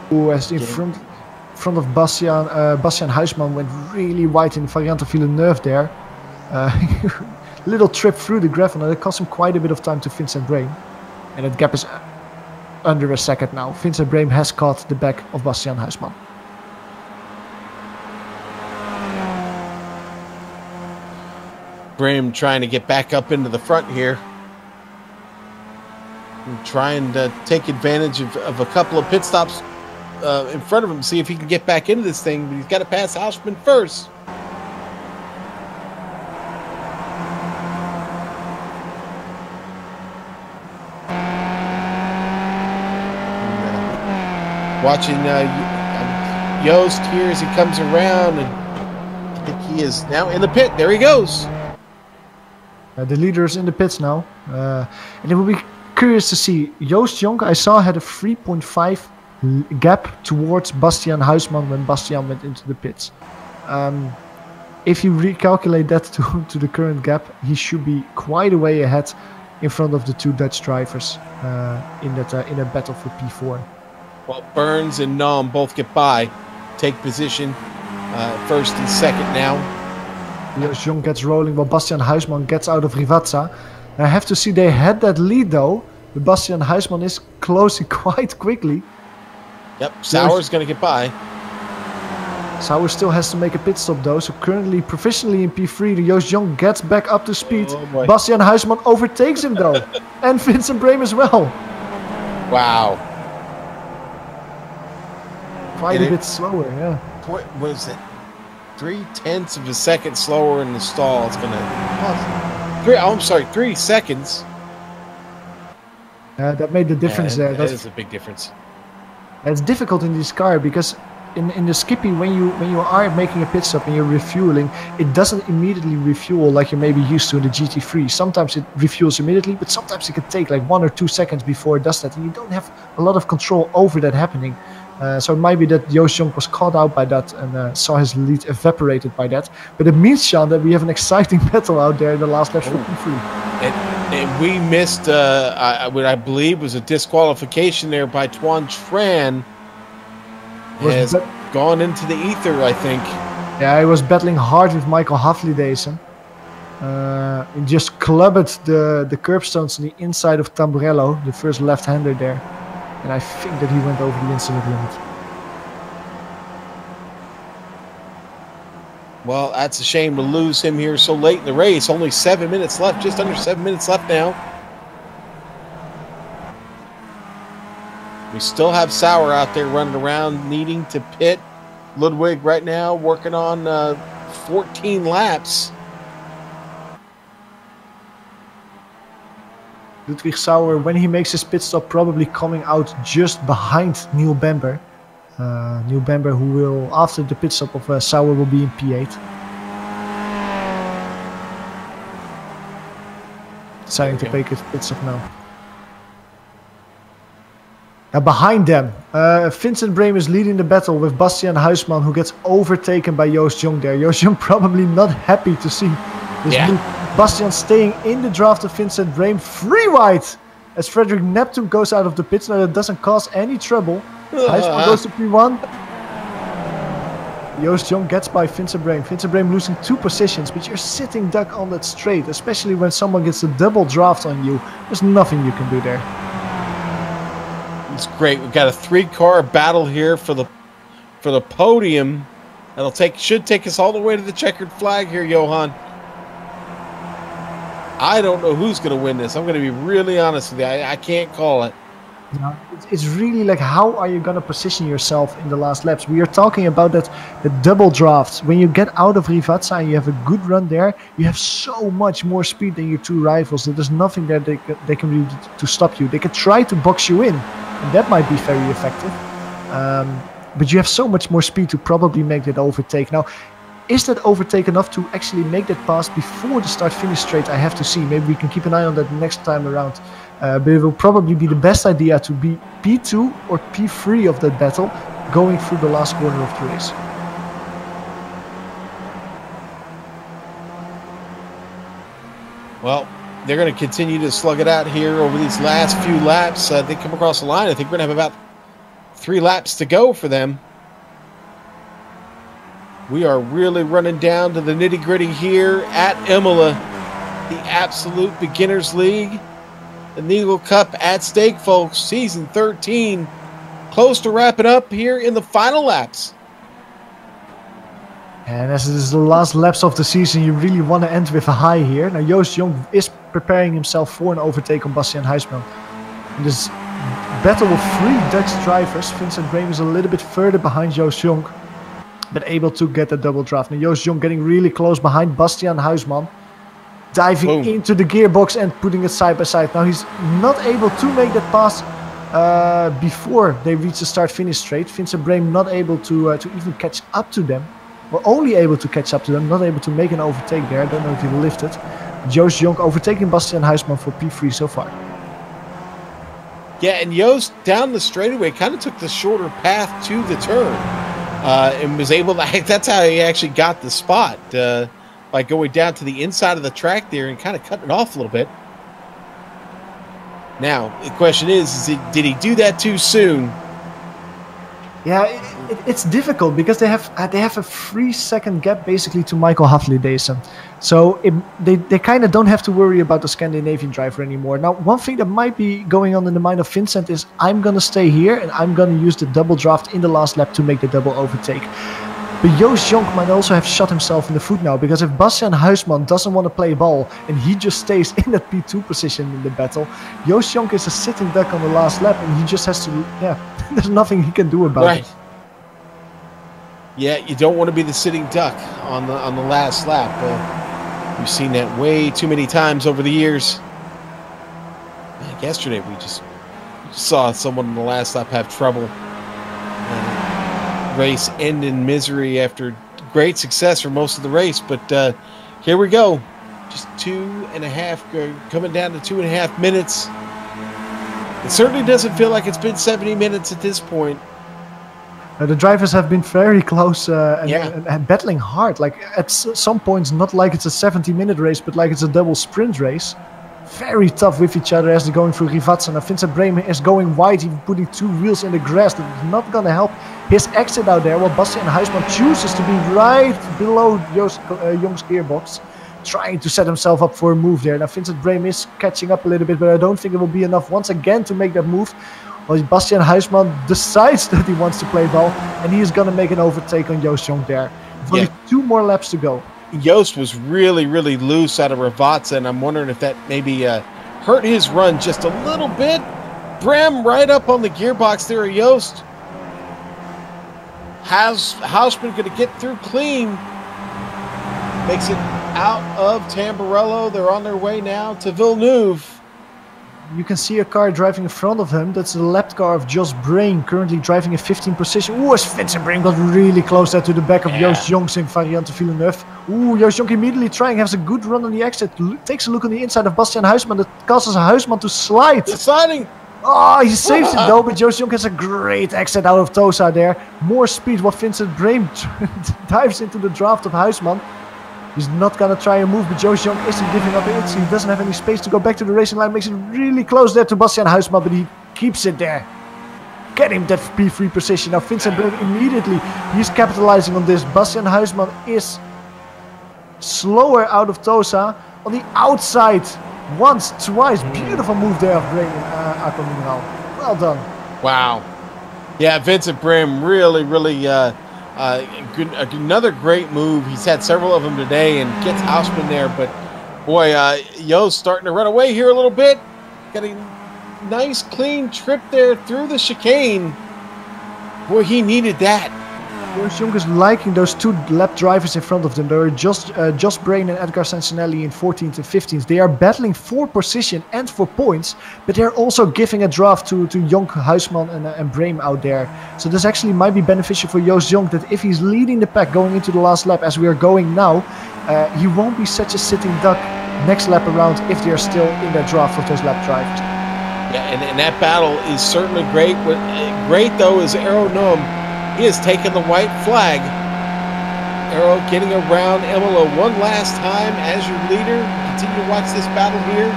[SPEAKER 2] Who is in front of Bastian. Bastian Huisman went really wide in Variante Villeneuve there. Little trip through the gravel, and it cost him quite a bit of time to Vincent Brame. And that gap is under a second now. Vincent Brame has caught the back of Bastian Huisman.
[SPEAKER 1] Brame trying to get back up into the front here. And trying to take advantage of a couple of pit stops in front of him, see if he can get back into this thing, but he's got to pass Hausman first. Watching Joost here as he comes around, and I think he is now in the pit. There he goes.
[SPEAKER 2] The leader is in the pits now, and it will be curious to see. Joost Jonk, I saw, had a 3.5 gap towards Bastian Huisman when Bastian went into the pits. If you recalculate that to the current gap, he should be quite a way ahead in front of the two Dutch drivers in that battle for P4.
[SPEAKER 1] Well, Burns and Nom both get by, take position first and second now.
[SPEAKER 2] Joost Jonk gets rolling while Bastian Huisman gets out of Rivazza. I have to see, they had that lead though, but Bastian Huisman is closing quite quickly.
[SPEAKER 1] Yep, Sauer's going to get by.
[SPEAKER 2] Sauer still has to make a pit stop though, so currently provisionally in P3, the Joost Jonk gets back up to speed. Oh, Bastian Huisman overtakes him though, and Vincent Brame as well.
[SPEAKER 1] Wow.
[SPEAKER 2] Quite a bit slower, yeah.
[SPEAKER 1] What was it? 0.3 of a second slower in the stall. It's going to... 3 seconds.
[SPEAKER 2] That made the difference there.
[SPEAKER 1] That is a big difference.
[SPEAKER 2] It's difficult in this car because in the Skippy, when you are making a pit stop and you're refueling, it doesn't immediately refuel like you may be used to in the GT3. Sometimes it refuels immediately, but sometimes it can take like 1 or 2 seconds before it does that, and you don't have a lot of control over that happening. So it might be that Joost Jonk was caught out by that and saw his lead evaporated by that. But it means, Sean, that we have an exciting battle out there in the last laps for P3.
[SPEAKER 1] And we missed what I believe was a disqualification there by Tuan Tran. Has gone into the ether, I think.
[SPEAKER 2] Yeah, he was battling hard with Michael Haflidaisen. He just clubbed the curbstones on the inside of Tamburello, the first left-hander there. And I think that he went over the incident limit.
[SPEAKER 1] Well, that's a shame to lose him here so late in the race. Only 7 minutes left, just under 7 minutes left now. We still have Sauer out there running around needing to pit. Ludwig right now working on 14 laps.
[SPEAKER 2] Ludwig Sauer, when he makes his pit stop, probably coming out just behind Neil Bamber. Neil Bamber, who will, after the pit stop of Sauer, will be in P8. Deciding to make a pit stop now. Now behind them, Vincent Brame is leading the battle with Bastian Huisman, who gets overtaken by Joost Jonk there. Joost Jonk probably not happy to see this move. Bastian staying in the draft of Vincent Brame, free wide as Frederick Neptune goes out of the pits. Now that doesn't cause any trouble. Huisman goes to P1. Joost Jonk gets by Vincent Brame. Vincent Brame losing 2 positions, but you're sitting duck on that straight, especially when someone gets a double draft on you. There's nothing you can do there.
[SPEAKER 1] It's great. We've got a 3-car battle here for the podium. That'll should take us all the way to the checkered flag here, Johan. I don't know who's going to win this. I'm going to be really honest with you. I can't call it.
[SPEAKER 2] No, it's really like, how are you going to position yourself in the last laps? We are talking about the double draft. When you get out of Rivazza and you have a good run there, you have so much more speed than your 2 rivals that there's nothing that they can do to stop you. They can try to box you in, and that might be very effective. But you have so much more speed to probably make that overtake. Now, Is that overtake enough to actually make that pass before the start-finish straight? I have to see. Maybe we can keep an eye on that next time around. But it will probably be the best idea to be P2 or P3 of that battle going through the last corner of the race.
[SPEAKER 1] Well, they're going to continue to slug it out here over these last few laps. They come across the line. I think we're going to have about 3 laps to go for them. We are really running down to the nitty-gritty here at Imola, the absolute beginners league. The Neagle Cup at stake, folks. Season 13, close to wrapping up here in the final laps.
[SPEAKER 2] And as it is the last laps of the season, you really want to end with a high here. Now, Joost Jong is preparing himself for an overtake on Bastiaan Huisman. In this battle of 3 Dutch drivers, Vincent Brame is a little bit further behind Joost Jong, but able to get a double draft. Now, Joost Jong getting really close behind Bastiaan Huisman, diving into the gearbox and putting it side by side. Now, he's not able to make that pass before they reach the start-finish straight. Vincent Brame not able to even catch up to them. Well, only able to catch up to them, not able to make an overtake there. I don't know if he lifted. Joost Jong overtaking Bastiaan Huisman for P3 so far.
[SPEAKER 1] Yeah, and Joost down the straightaway kind of took the shorter path to the turn and was able to, that's how he actually got the spot, by going down to the inside of the track there and kind of cutting it off a little bit. Now, the question is did he do that too soon?
[SPEAKER 2] Yeah, it's difficult because they have a 3-second gap basically to Michael Haflidason. So they kind of don't have to worry about the Scandinavian driver anymore. Now, one thing that might be going on in the mind of Vincent is I'm going to stay here and I'm going to use the double draft in the last lap to make the double overtake. But Joost Jong might also have shot himself in the foot now, because if Bastiaan Huisman doesn't want to play ball and he just stays in that P2 position in the battle, Joost Jong is a sitting duck on the last lap and he just has to, there's nothing he can do about it.
[SPEAKER 1] Yeah, you don't want to be the sitting duck on the last lap. We've seen that way too many times over the years. Yesterday we just saw someone in the last lap have trouble. Race end in misery after great success for most of the race, but here we go. Just 2.5, coming down to 2.5 minutes. It certainly doesn't feel like it's been 70 minutes at this point.
[SPEAKER 2] The drivers have been very close and battling hard. Like at some points, not like it's a 70-minute race, but like it's a double sprint race. Very tough with each other as they're going through Rivatsa. Now Vincent Brame is going wide, even putting 2 wheels in the grass. That's not going to help his exit out there, while Bastiaan Huisman chooses to be right below Joost Jong's gearbox, trying to set himself up for a move there. Now Vincent Brame is catching up a little bit, but I don't think it will be enough once again to make that move. Well, Bastiaan Huisman decides that he wants to play ball, and he is going to make an overtake on Joost Jong there. Only 2 more laps to go.
[SPEAKER 1] Joost was really, really loose out of Rivatsa, and I'm wondering if that maybe hurt his run just a little bit. Brem right up on the gearbox there, Joost. Huisman going to get through clean. Makes it out of Tamburello. They're on their way now to Villeneuve.
[SPEAKER 2] You can see a car driving in front of him. That's the lap car of Jos Brain, currently driving in 15th position. Ooh, as Vincent Brame got really close there to the back of Joost Jong in Variante Villeneuve. Ooh, Joost Jong immediately trying, has a good run on the exit. Takes a look on the inside of Bastiaan Huisman. That causes Huisman to slide.
[SPEAKER 1] It's sliding.
[SPEAKER 2] Oh, he saves it though, but Joost Jong has a great exit out of Tosa there. More speed while Vincent Brame dives into the draft of Huisman. He's not going to try a move, but Joost Jong isn't giving up. He doesn't have any space to go back to the racing line. Makes it really close there to Bastiaan Huisman, but he keeps it there. Get him that P3 position. Now Vincent Brame immediately, he's capitalizing on this. Bastiaan Huisman is slower out of Tosa. On the outside, once, twice. Beautiful move there of Brame and Akon. Well done.
[SPEAKER 1] Wow. Yeah, Vincent Brame really, really... another great move. He's had several of them today and gets Huisman there, but boy, Joost starting to run away here a little bit. Getting nice clean trip there through the chicane. Boy, he needed that.
[SPEAKER 2] Joost Jonk is liking those 2 lap drivers in front of them. There are Josh Brain and Edgar Sancinelli in 14th and 15th. They are battling for position and for points, but they're also giving a draft to Jonk, Huisman and Brame out there. So this actually might be beneficial for Joost Jonk, that if he's leading the pack going into the last lap, as we are going now, he won't be such a sitting duck next lap around if they're still in that draft of those lap drivers.
[SPEAKER 1] Yeah, and that battle is certainly great. What great though is Aero Num. He has taken the white flag. Aero getting around Imola one last time as your leader. Continue to watch this battle here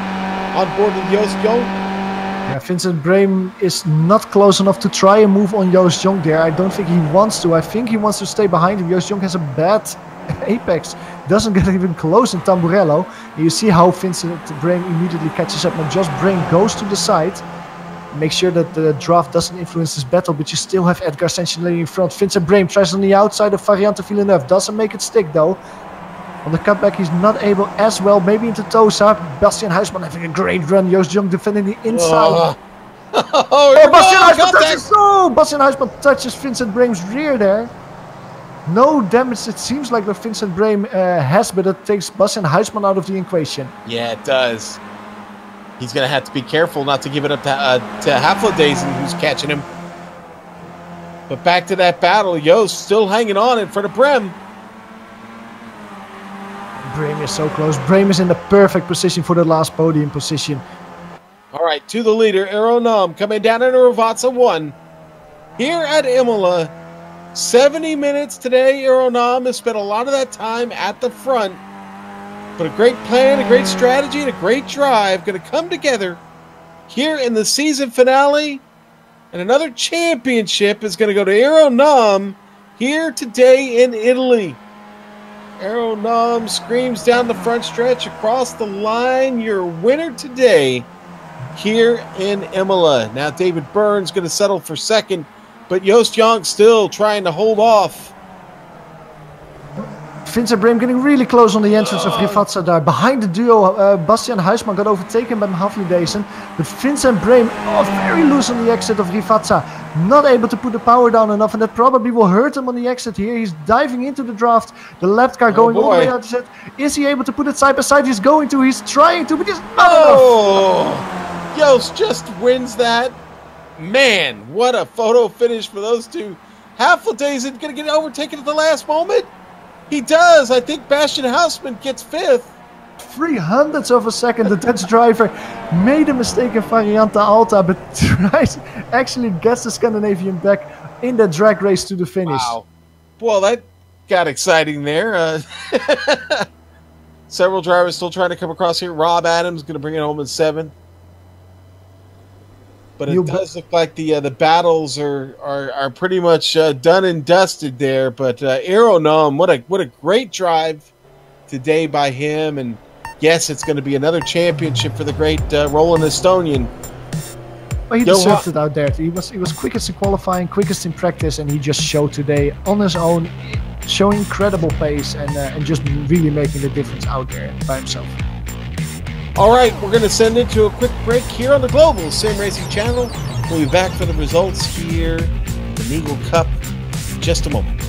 [SPEAKER 1] on board with Joost Jonk.
[SPEAKER 2] Yeah, Vincent Brame is not close enough to try and move on Joost Jonk there. I don't think he wants to. I think he wants to stay behind him. Joost Jonk has a bad apex. Doesn't get even close in Tamburello. And you see how Vincent Brame immediately catches up. Now Josh Brame goes to the side. Make sure that the draft doesn't influence this battle, but you still have Edgar Sancinelli in front. Vincent Brame tries on the outside of Variante Villeneuve. Doesn't make it stick though. On the cutback he's not able as well. Maybe into Tosa. Bastian Huisman having a great run. Joost Jonk defending the inside. Bastian Huisman touches Vincent Brame's rear there. No damage it seems like that Vincent Brame has, but it takes Bastian Huisman out of the equation.
[SPEAKER 1] Yeah, it does. He's going to have to be careful not to give it up to Hafladaisen, who's catching him. But back to that battle. Joost still hanging on in front of Brem.
[SPEAKER 2] Brame is so close. Brame is in the perfect position for the last podium position.
[SPEAKER 1] All right, to the leader, Aero Num, coming down into Ravazza 1. Here at Imola, 70 minutes today. Aero Num has spent a lot of that time at the front. But a great plan, a great strategy, and a great drive going to come together here in the season finale. And another championship is going to go to Aero Num here today in Italy. Aero Num screams down the front stretch across the line. Your winner today here in Imola. Now David Byrne's going to settle for second, but Joost Jonk still trying to hold off.
[SPEAKER 2] Vincent Brame getting really close on the entrance of Rivazza there. Behind the duo, Bastian Huisman got overtaken by Hafladaisen. But Vincent Brame very loose on the exit of Rivazza. Not able to put the power down enough, and that probably will hurt him on the exit here. He's diving into the draft. The left car going all the way out to set. Is he able to put it side by side? He's going to. He's trying to, but he's not enough.
[SPEAKER 1] Joost just wins that. Man, what a photo finish for those two. Hafladaisen going to get overtaken at the last moment. He does. I think Bastian Huisman gets 5th.
[SPEAKER 2] 300ths of a second. The Dutch driver made a mistake in Variante Alta, but actually gets the Scandinavian back in the drag race to the finish.
[SPEAKER 1] Wow. Well, that got exciting there. Several drivers still trying to come across here. Rob Adams going to bring it home in 7th. But it does look like the battles are pretty much done and dusted there. But Aero Num, what a great drive today by him. And yes, it's going to be another championship for the great Roland Estonian.
[SPEAKER 2] Well, he deserved it out there. He was quickest in qualifying, quickest in practice, and he just showed today on his own, showing incredible pace and just really making the difference out there by himself.
[SPEAKER 1] All right, we're going to send it to a quick break here on the Global SimRacing Channel. We'll be back for the results here, the Neagle Cup, in just a moment.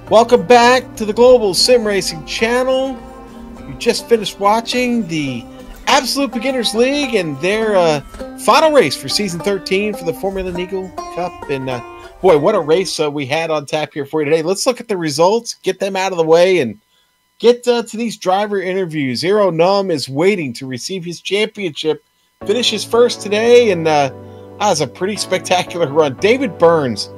[SPEAKER 1] Welcome back to the Global SimRacing Channel. You just finished watching the Absolute Beginners League and their final race for Season 13 for the Formula Neagle Cup. And boy, what a race we had on tap here for you today. Let's look at the results, get them out of the way, and get to these driver interviews. Zero Num is waiting to receive his championship, finish his first today, and that was a pretty spectacular run. David Burns,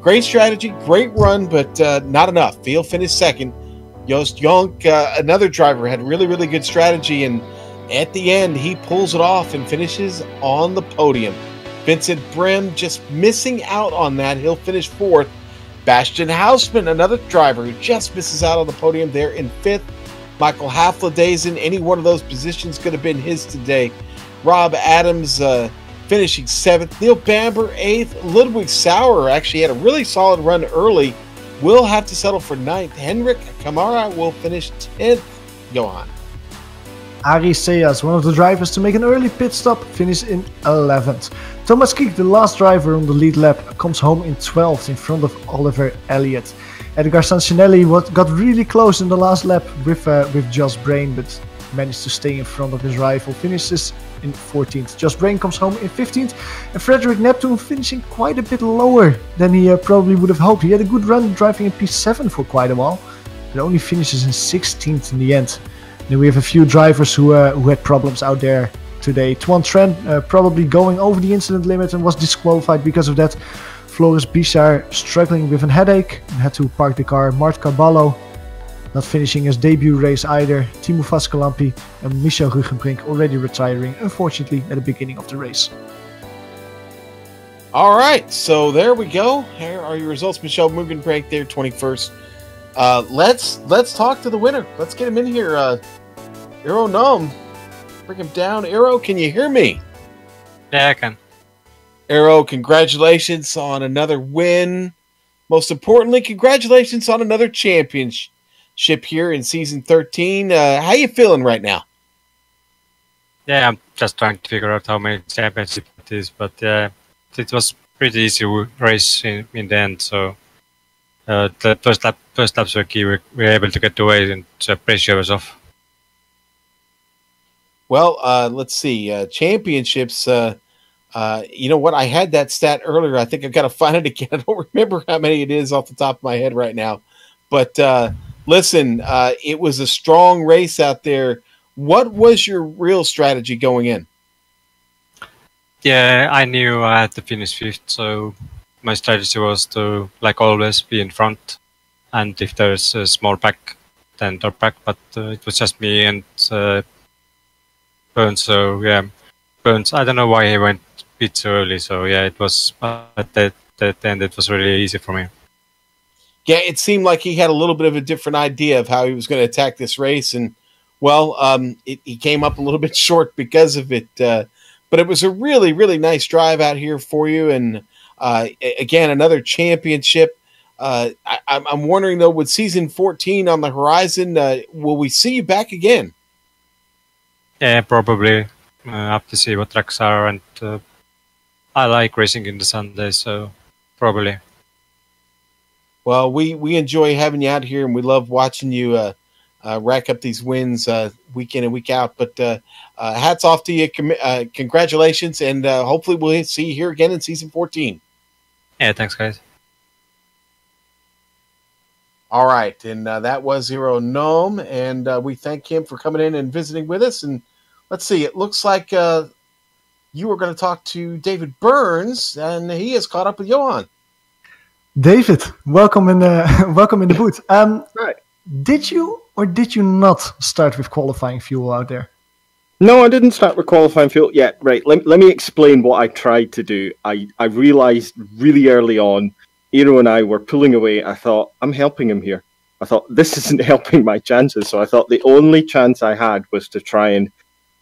[SPEAKER 1] great strategy, great run, but not enough. He'll finish second. Joost Jonk, another driver, had really, really good strategy, and at the end, he pulls it off and finishes on the podium. Vincent Brim just missing out on that. He'll finish fourth. Bastian Hausman, another driver who just misses out on the podium there in fifth. Michael Hafladaisen, any one of those positions could have been his today. Rob Adams finishing seventh. Neil Bamber eighth. Ludwig Sauer actually had a really solid run early. Will have to settle for ninth. Henrik Kamara will finish 10th. Johan.
[SPEAKER 2] Ari Seyas, one of the drivers to make an early pit stop, finished in 11th. Thomas Kiek, the last driver on the lead lap, comes home in 12th in front of Oliver Elliott. Edgar Sancinelli got really close in the last lap with Josh Brain, but managed to stay in front of his rival, finishes in 14th. Josh Brain comes home in 15th, and Frederick Neptune finishing quite a bit lower than he probably would have hoped. He had a good run driving in P7 for quite a while, but only finishes in 16th in the end. Then we have a few drivers who had problems out there today. Tuan Trent probably going over the incident limit and was disqualified because of that. Floris Bichar struggling with a headache and had to park the car. Mart Carballo not finishing his debut race either. Timo Vascalampi and Michel Rugenbrink already retiring, unfortunately, at the beginning of the race.
[SPEAKER 1] All right, so there we go. Here are your results. Michel Rugenbrink there, 21st. Let's talk to the winner. Let's get him in here. Eero Num, bring him down. Eero, can you hear me?
[SPEAKER 4] Yeah, I can.
[SPEAKER 1] Eero, congratulations on another win. Most importantly, congratulations on another championship here in Season 13. How you feeling right now?
[SPEAKER 4] Yeah, I'm just trying to figure out how many championships it is, but it was pretty easy race in the end, so the first laps were key. We were able to get away and the pressure was off.
[SPEAKER 1] Well, let's see. Championships, you know what? I had that stat earlier. I think I've got to find it again. I don't remember how many it is off the top of my head right now. But listen, it was a strong race out there. What was your real strategy going in?
[SPEAKER 4] Yeah, I knew I had to finish fifth, so my strategy was to, like always, be in front. And if there's a small pack, then they're back. But it was just me and Burns. So yeah, Burns, I don't know why he went a bit so early. So yeah, it was at the end, it was really easy for me.
[SPEAKER 1] Yeah, it seemed like he had a little bit of a different idea of how he was going to attack this race. And, well, he came up a little bit short because of it. But it was a really, really nice drive out here for you. And, again, another championship. I'm wondering, though, with Season 14 on the horizon, will we see you back again?
[SPEAKER 4] Yeah, probably. I have to see what tracks are. And I like racing in the Sunday, so probably.
[SPEAKER 1] Well, we enjoy having you out here, and we love watching you rack up these wins week in and week out. But hats off to you. Congratulations, and hopefully we'll see you here again in Season 14.
[SPEAKER 4] Yeah, thanks, guys.
[SPEAKER 1] All right, and that was Eero Num, and we thank him for coming in and visiting with us. And let's see, it looks like you were going to talk to David Burns, and he has caught up with Johan.
[SPEAKER 2] David, welcome in the booth.
[SPEAKER 5] Right.
[SPEAKER 2] Did you or did you not start with qualifying fuel out there?
[SPEAKER 5] No, I didn't start with qualifying fuel. Yeah, right. Let me explain what I tried to do. I realized really early on, Eero and I were pulling away. I thought, I'm helping him here. I thought, this isn't helping my chances. So I thought the only chance I had was to try and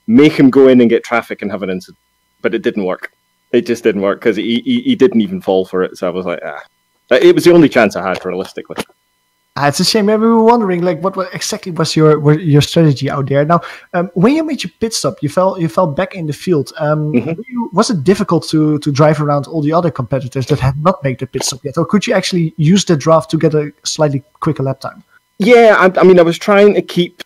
[SPEAKER 5] make him go in and get traffic and have an incident. But it didn't work. It just didn't work because he didn't even fall for it. So I was like, It was the only chance I had, realistically.
[SPEAKER 2] It's a shame. We were wondering, like, what exactly was your strategy out there? Now, when you made your pit stop, you fell back in the field. Was it difficult to drive around all the other competitors that had not made the pit stop yet, or could you actually use the draft to get a slightly quicker lap time?
[SPEAKER 5] Yeah, I mean, I was trying to keep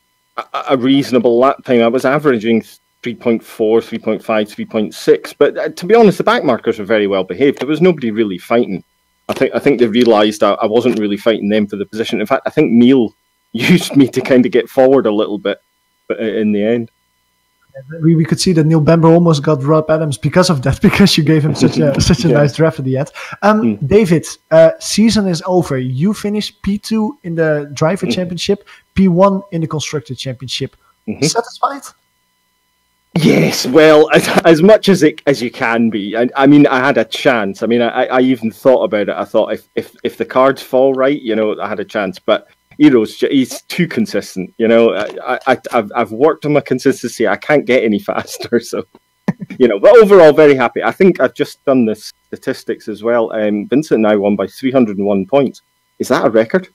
[SPEAKER 5] a reasonable lap time. I was averaging 3.4, 3.5, 3.6, but to be honest, the back markers were very well behaved. There was nobody really fighting. I think they realised I wasn't really fighting them for the position. In fact, I think Neil used me to kind of get forward a little bit, but in the end.
[SPEAKER 2] We could see that Neil Bamber almost got Rob Adams because of that, because you gave him such a nice draft at the end. David, season is over. You finished P2 in the driver championship, P1 in the constructor championship. Satisfied?
[SPEAKER 5] Yes, well, as much as you can be. I mean, I had a chance. I mean, I even thought about it. I thought if the cards fall right, I had a chance. But he's too consistent. I've worked on my consistency. I can't get any faster. So, but overall, very happy. I think I've just done the statistics as well. Vincent and I won by 301 points. Is that a record?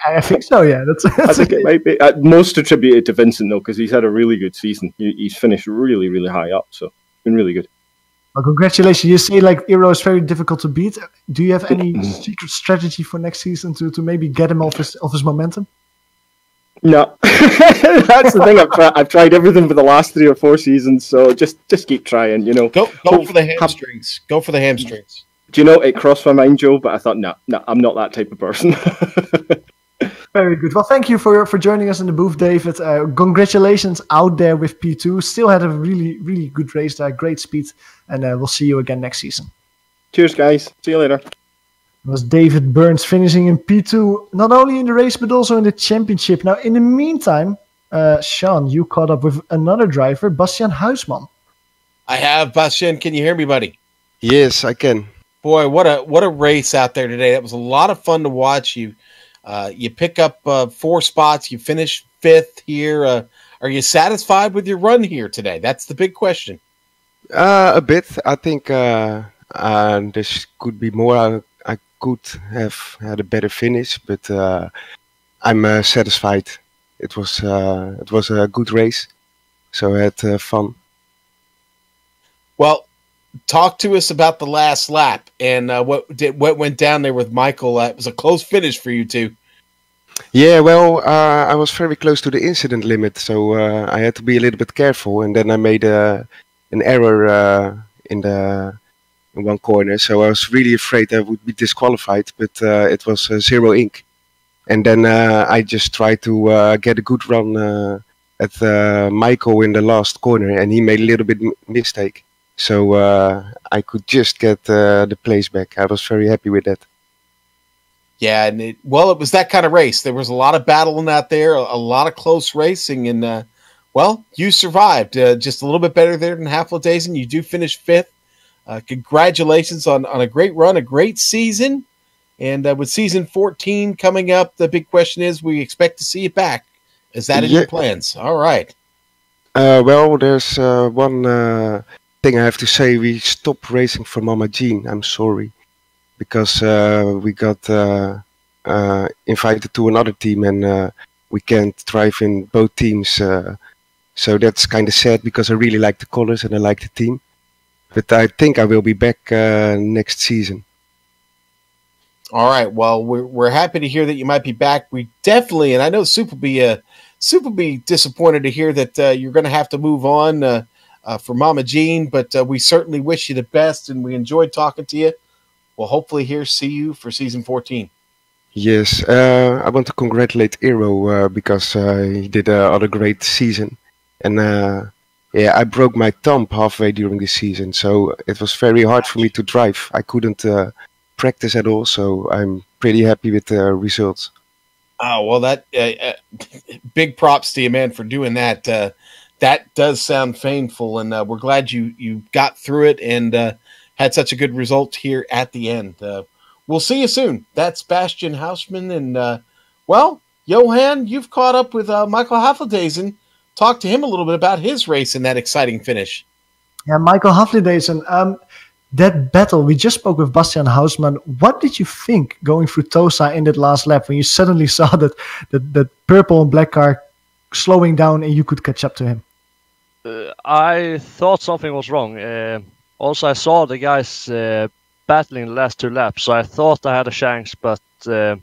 [SPEAKER 2] I think so, yeah.
[SPEAKER 5] I think it might be. Most attributed to Vincent, though, because he's had a really good season. He's finished really, really high up, so it's been really good.
[SPEAKER 2] Well, congratulations. You say, like, Eero is very difficult to beat. Do you have any secret strategy for next season to maybe get him off his momentum?
[SPEAKER 5] No. That's the thing. I've tried everything for the last 3 or 4 seasons, so just keep trying,
[SPEAKER 1] Go for the hamstrings. Go for the hamstrings.
[SPEAKER 5] Do you know, it crossed my mind, Joe, but I thought, no, I'm not that type of person.
[SPEAKER 2] Very good. Well, thank you for joining us in the booth, David. Congratulations out there with P2. Still had a really, really good race there. Great speed. And we'll see you again next season.
[SPEAKER 5] Cheers, guys. See you later.
[SPEAKER 2] It was David Burns finishing in P2, not only in the race, but also in the championship. Now, in the meantime, Sean, you caught up with another driver, Bastian Huisman.
[SPEAKER 1] I have, Bastian. Can you hear me, buddy?
[SPEAKER 6] Yes, I can.
[SPEAKER 1] Boy, what a race out there today. That was a lot of fun to watch. You pick up 4 spots. You finish 5th here. Are you satisfied with your run here today? That's the big question.
[SPEAKER 6] A bit. I think this could be more. I could have had a better finish, but I'm satisfied. It was a good race, so I had fun.
[SPEAKER 1] Well, talk to us about the last lap and what went down there with Michael. It was a close finish for you two.
[SPEAKER 6] Yeah, well, I was very close to the incident limit, so I had to be a little bit careful. And then I made an error in one corner, so I was really afraid I would be disqualified. But it was 0 ink, and then I just tried to get a good run at Michael in the last corner, and he made a little bit mistake. So I could just get the place back. I was very happy with that.
[SPEAKER 1] Yeah, and it was that kind of race. There was a lot of battling out there, a lot of close racing, and you survived. Just a little bit better there than Half-Days, you do finish 5th. Congratulations on a great run, a great season. And with season 14 coming up, the big question is, we expect to see you back. Is that in your plans? All right.
[SPEAKER 6] Well, there's one thing I have to say. We stopped racing for Mama Jean. I'm sorry. Because we got invited to another team, and we can't drive in both teams. So that's kind of sad, because I really like the colors and I like the team. But I think I will be back next season.
[SPEAKER 1] All right. Well, we're happy to hear that you might be back. We definitely, and I know Soup will be disappointed to hear that you're going to have to move on for Mama Jean. But we certainly wish you the best, and we enjoyed talking to you. We'll hopefully see you for season 14.
[SPEAKER 6] Yes, I want to congratulate Eero because he did another great season. And I broke my thumb halfway during this season, so it was very hard for me to drive. I couldn't practice at all, so I'm pretty happy with the results.
[SPEAKER 1] Oh, well, that big props to you, man, for doing that. That does sound painful, and we're glad you got through it and had such a good result here at the end. We'll see you soon. That's Bastian Huisman. And, Johan, you've caught up with Michael Half-Days. Talk to him a little bit about his race and that exciting finish.
[SPEAKER 2] Yeah, Michael Half-Days. that battle, we just spoke with Bastian Hausmann. What did you think going through Tosa in that last lap when you suddenly saw that purple and black car slowing down and you could catch up to him?
[SPEAKER 7] I thought something was wrong. Also, I saw the guys battling the last 2 laps, so I thought I had a chance, but a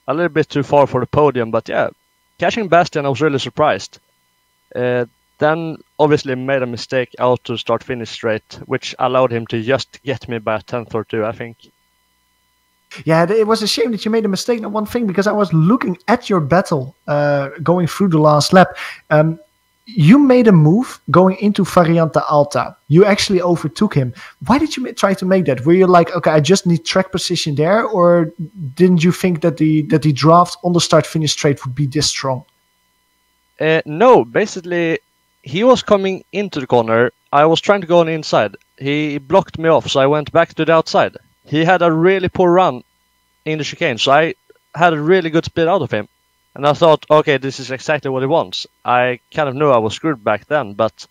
[SPEAKER 7] little bit too far for the podium. But yeah, catching Bastian, I was really surprised. Then obviously made a mistake out to start finish straight, which allowed him to just get me by a 10th or 2, I think.
[SPEAKER 2] Yeah, it was a shame that you made a mistake on one thing, because I was looking at your battle going through the last lap. You made a move going into Variante Alta. You actually overtook him. Why did you try to make that? Were you like, okay, I just need track position there? Or didn't you think that the draft on the start-finish straight would be this strong?
[SPEAKER 7] No, basically, he was coming into the corner. I was trying to go on the inside. He blocked me off, so I went back to the outside. He had a really poor run in the chicane, so I had a really good speed out of him. And I thought, okay, this is exactly what he wants. I kind of knew I was screwed back then, but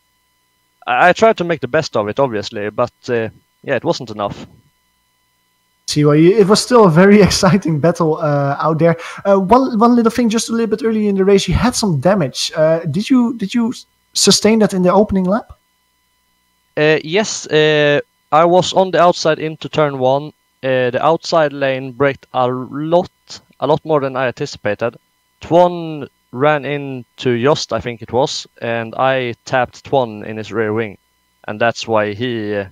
[SPEAKER 7] I tried to make the best of it, obviously. But yeah, it wasn't enough.
[SPEAKER 2] See, well, it was still a very exciting battle out there. One little thing, just a little bit early in the race, you had some damage. Did you sustain that in the opening lap?
[SPEAKER 7] Yes, I was on the outside into turn 1. The outside lane braked a lot more than I anticipated. Twan ran into Jost, I think it was, and I tapped Twan in his rear wing, and that's why he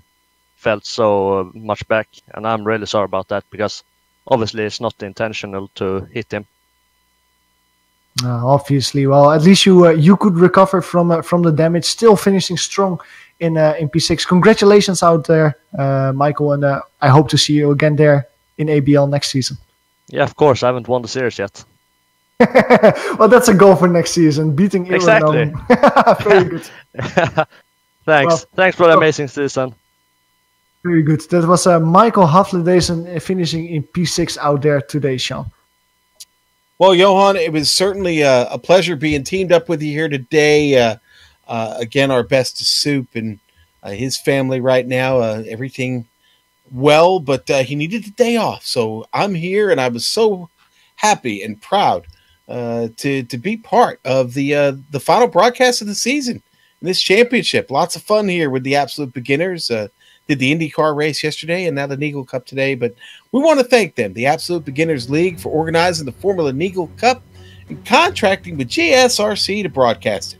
[SPEAKER 7] felt so much back. And I'm really sorry about that, because obviously it's not intentional to hit him.
[SPEAKER 2] Obviously, well, at least you could recover from the damage, still finishing strong in P6. Congratulations out there, Michael, and I hope to see you again there in ABL next season.
[SPEAKER 7] Yeah, of course. I haven't won the series yet.
[SPEAKER 2] Well, that's a goal for next season, beating Iran.
[SPEAKER 7] Exactly.
[SPEAKER 2] Very good.
[SPEAKER 7] Thanks.
[SPEAKER 2] Well,
[SPEAKER 7] Thanks for the amazing season.
[SPEAKER 2] Very good. That was Michael Hafledesen finishing in P6 out there today, Sean.
[SPEAKER 1] Well, Johan, it was certainly a pleasure being teamed up with you here today. Again, our best to Soup and his family right now. Everything well, but he needed the day off. So I'm here, and I was so happy and proud to be part of the final broadcast of the season in this championship. Lots of fun here with the Absolute Beginners. Did the IndyCar race yesterday and now the Neagle Cup today. But we want to thank them, the Absolute Beginners League, for organizing the Formula Neagle Cup and contracting with GSRC to broadcast it.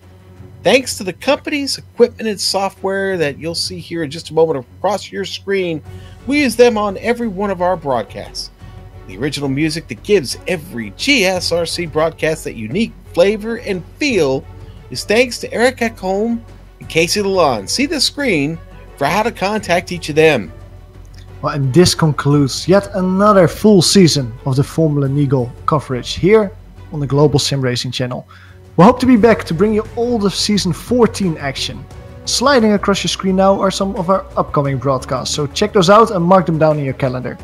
[SPEAKER 1] Thanks to the companies, equipment, and software that you'll see here in just a moment across your screen, we use them on every one of our broadcasts. The original music that gives every GSRC broadcast that unique flavor and feel is thanks to Eric Ekholm and Casey Lalonde. See the screen for how to contact each of them.
[SPEAKER 2] Well, and this concludes yet another full season of the Formula Neagle coverage here on the Global SimRacing Channel. We hope to be back to bring you all the Season 14 action. Sliding across your screen now are some of our upcoming broadcasts, so check those out and mark them down in your calendar.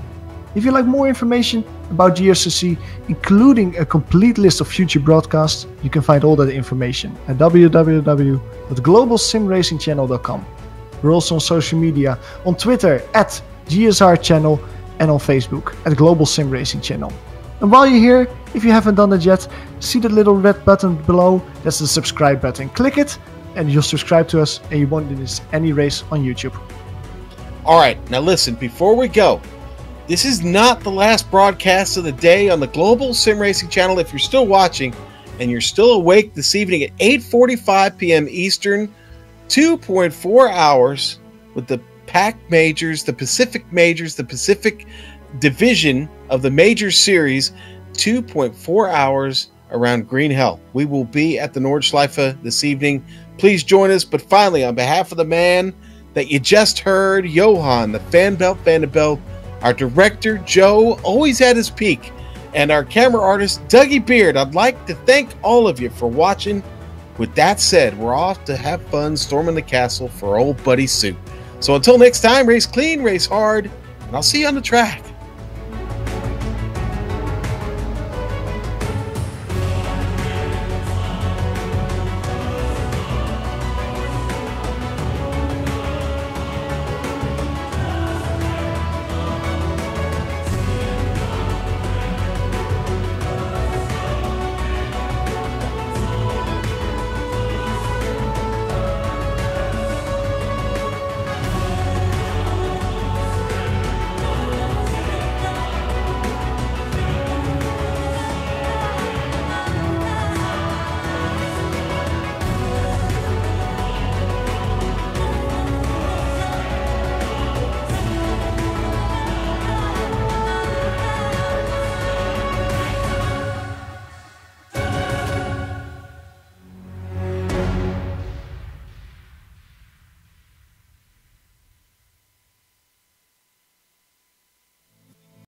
[SPEAKER 2] If you'd like more information about GSRC, including a complete list of future broadcasts, you can find all that information at www.globalsimracingchannel.com. We're also on social media, on Twitter at GSR Channel and on Facebook at Global SimRacing Channel. And while you're here, if you haven't done that yet, see that little red button below, that's the subscribe button. Click it and you'll subscribe to us and you won't miss any race on YouTube.
[SPEAKER 1] Alright, now listen, before we go, this is not the last broadcast of the day on the Global SimRacing Channel. If you're still watching and you're still awake this evening at 8:45 p.m. Eastern, 2.4 hours with the PAC majors, the Pacific majors, the Pacific division of the major series, 2.4 hours around Green Hell. We will be at the Nordschleife this evening. Please join us. But finally, on behalf of the man that you just heard, Johan, the Fan Belt Vanderbilt, our director, Joe, always at his peak, and our camera artist, Dougie Beard, I'd like to thank all of you for watching. With that said, we're off to have fun storming the castle for old buddy Soup. So until next time, race clean, race hard, and I'll see you on the track.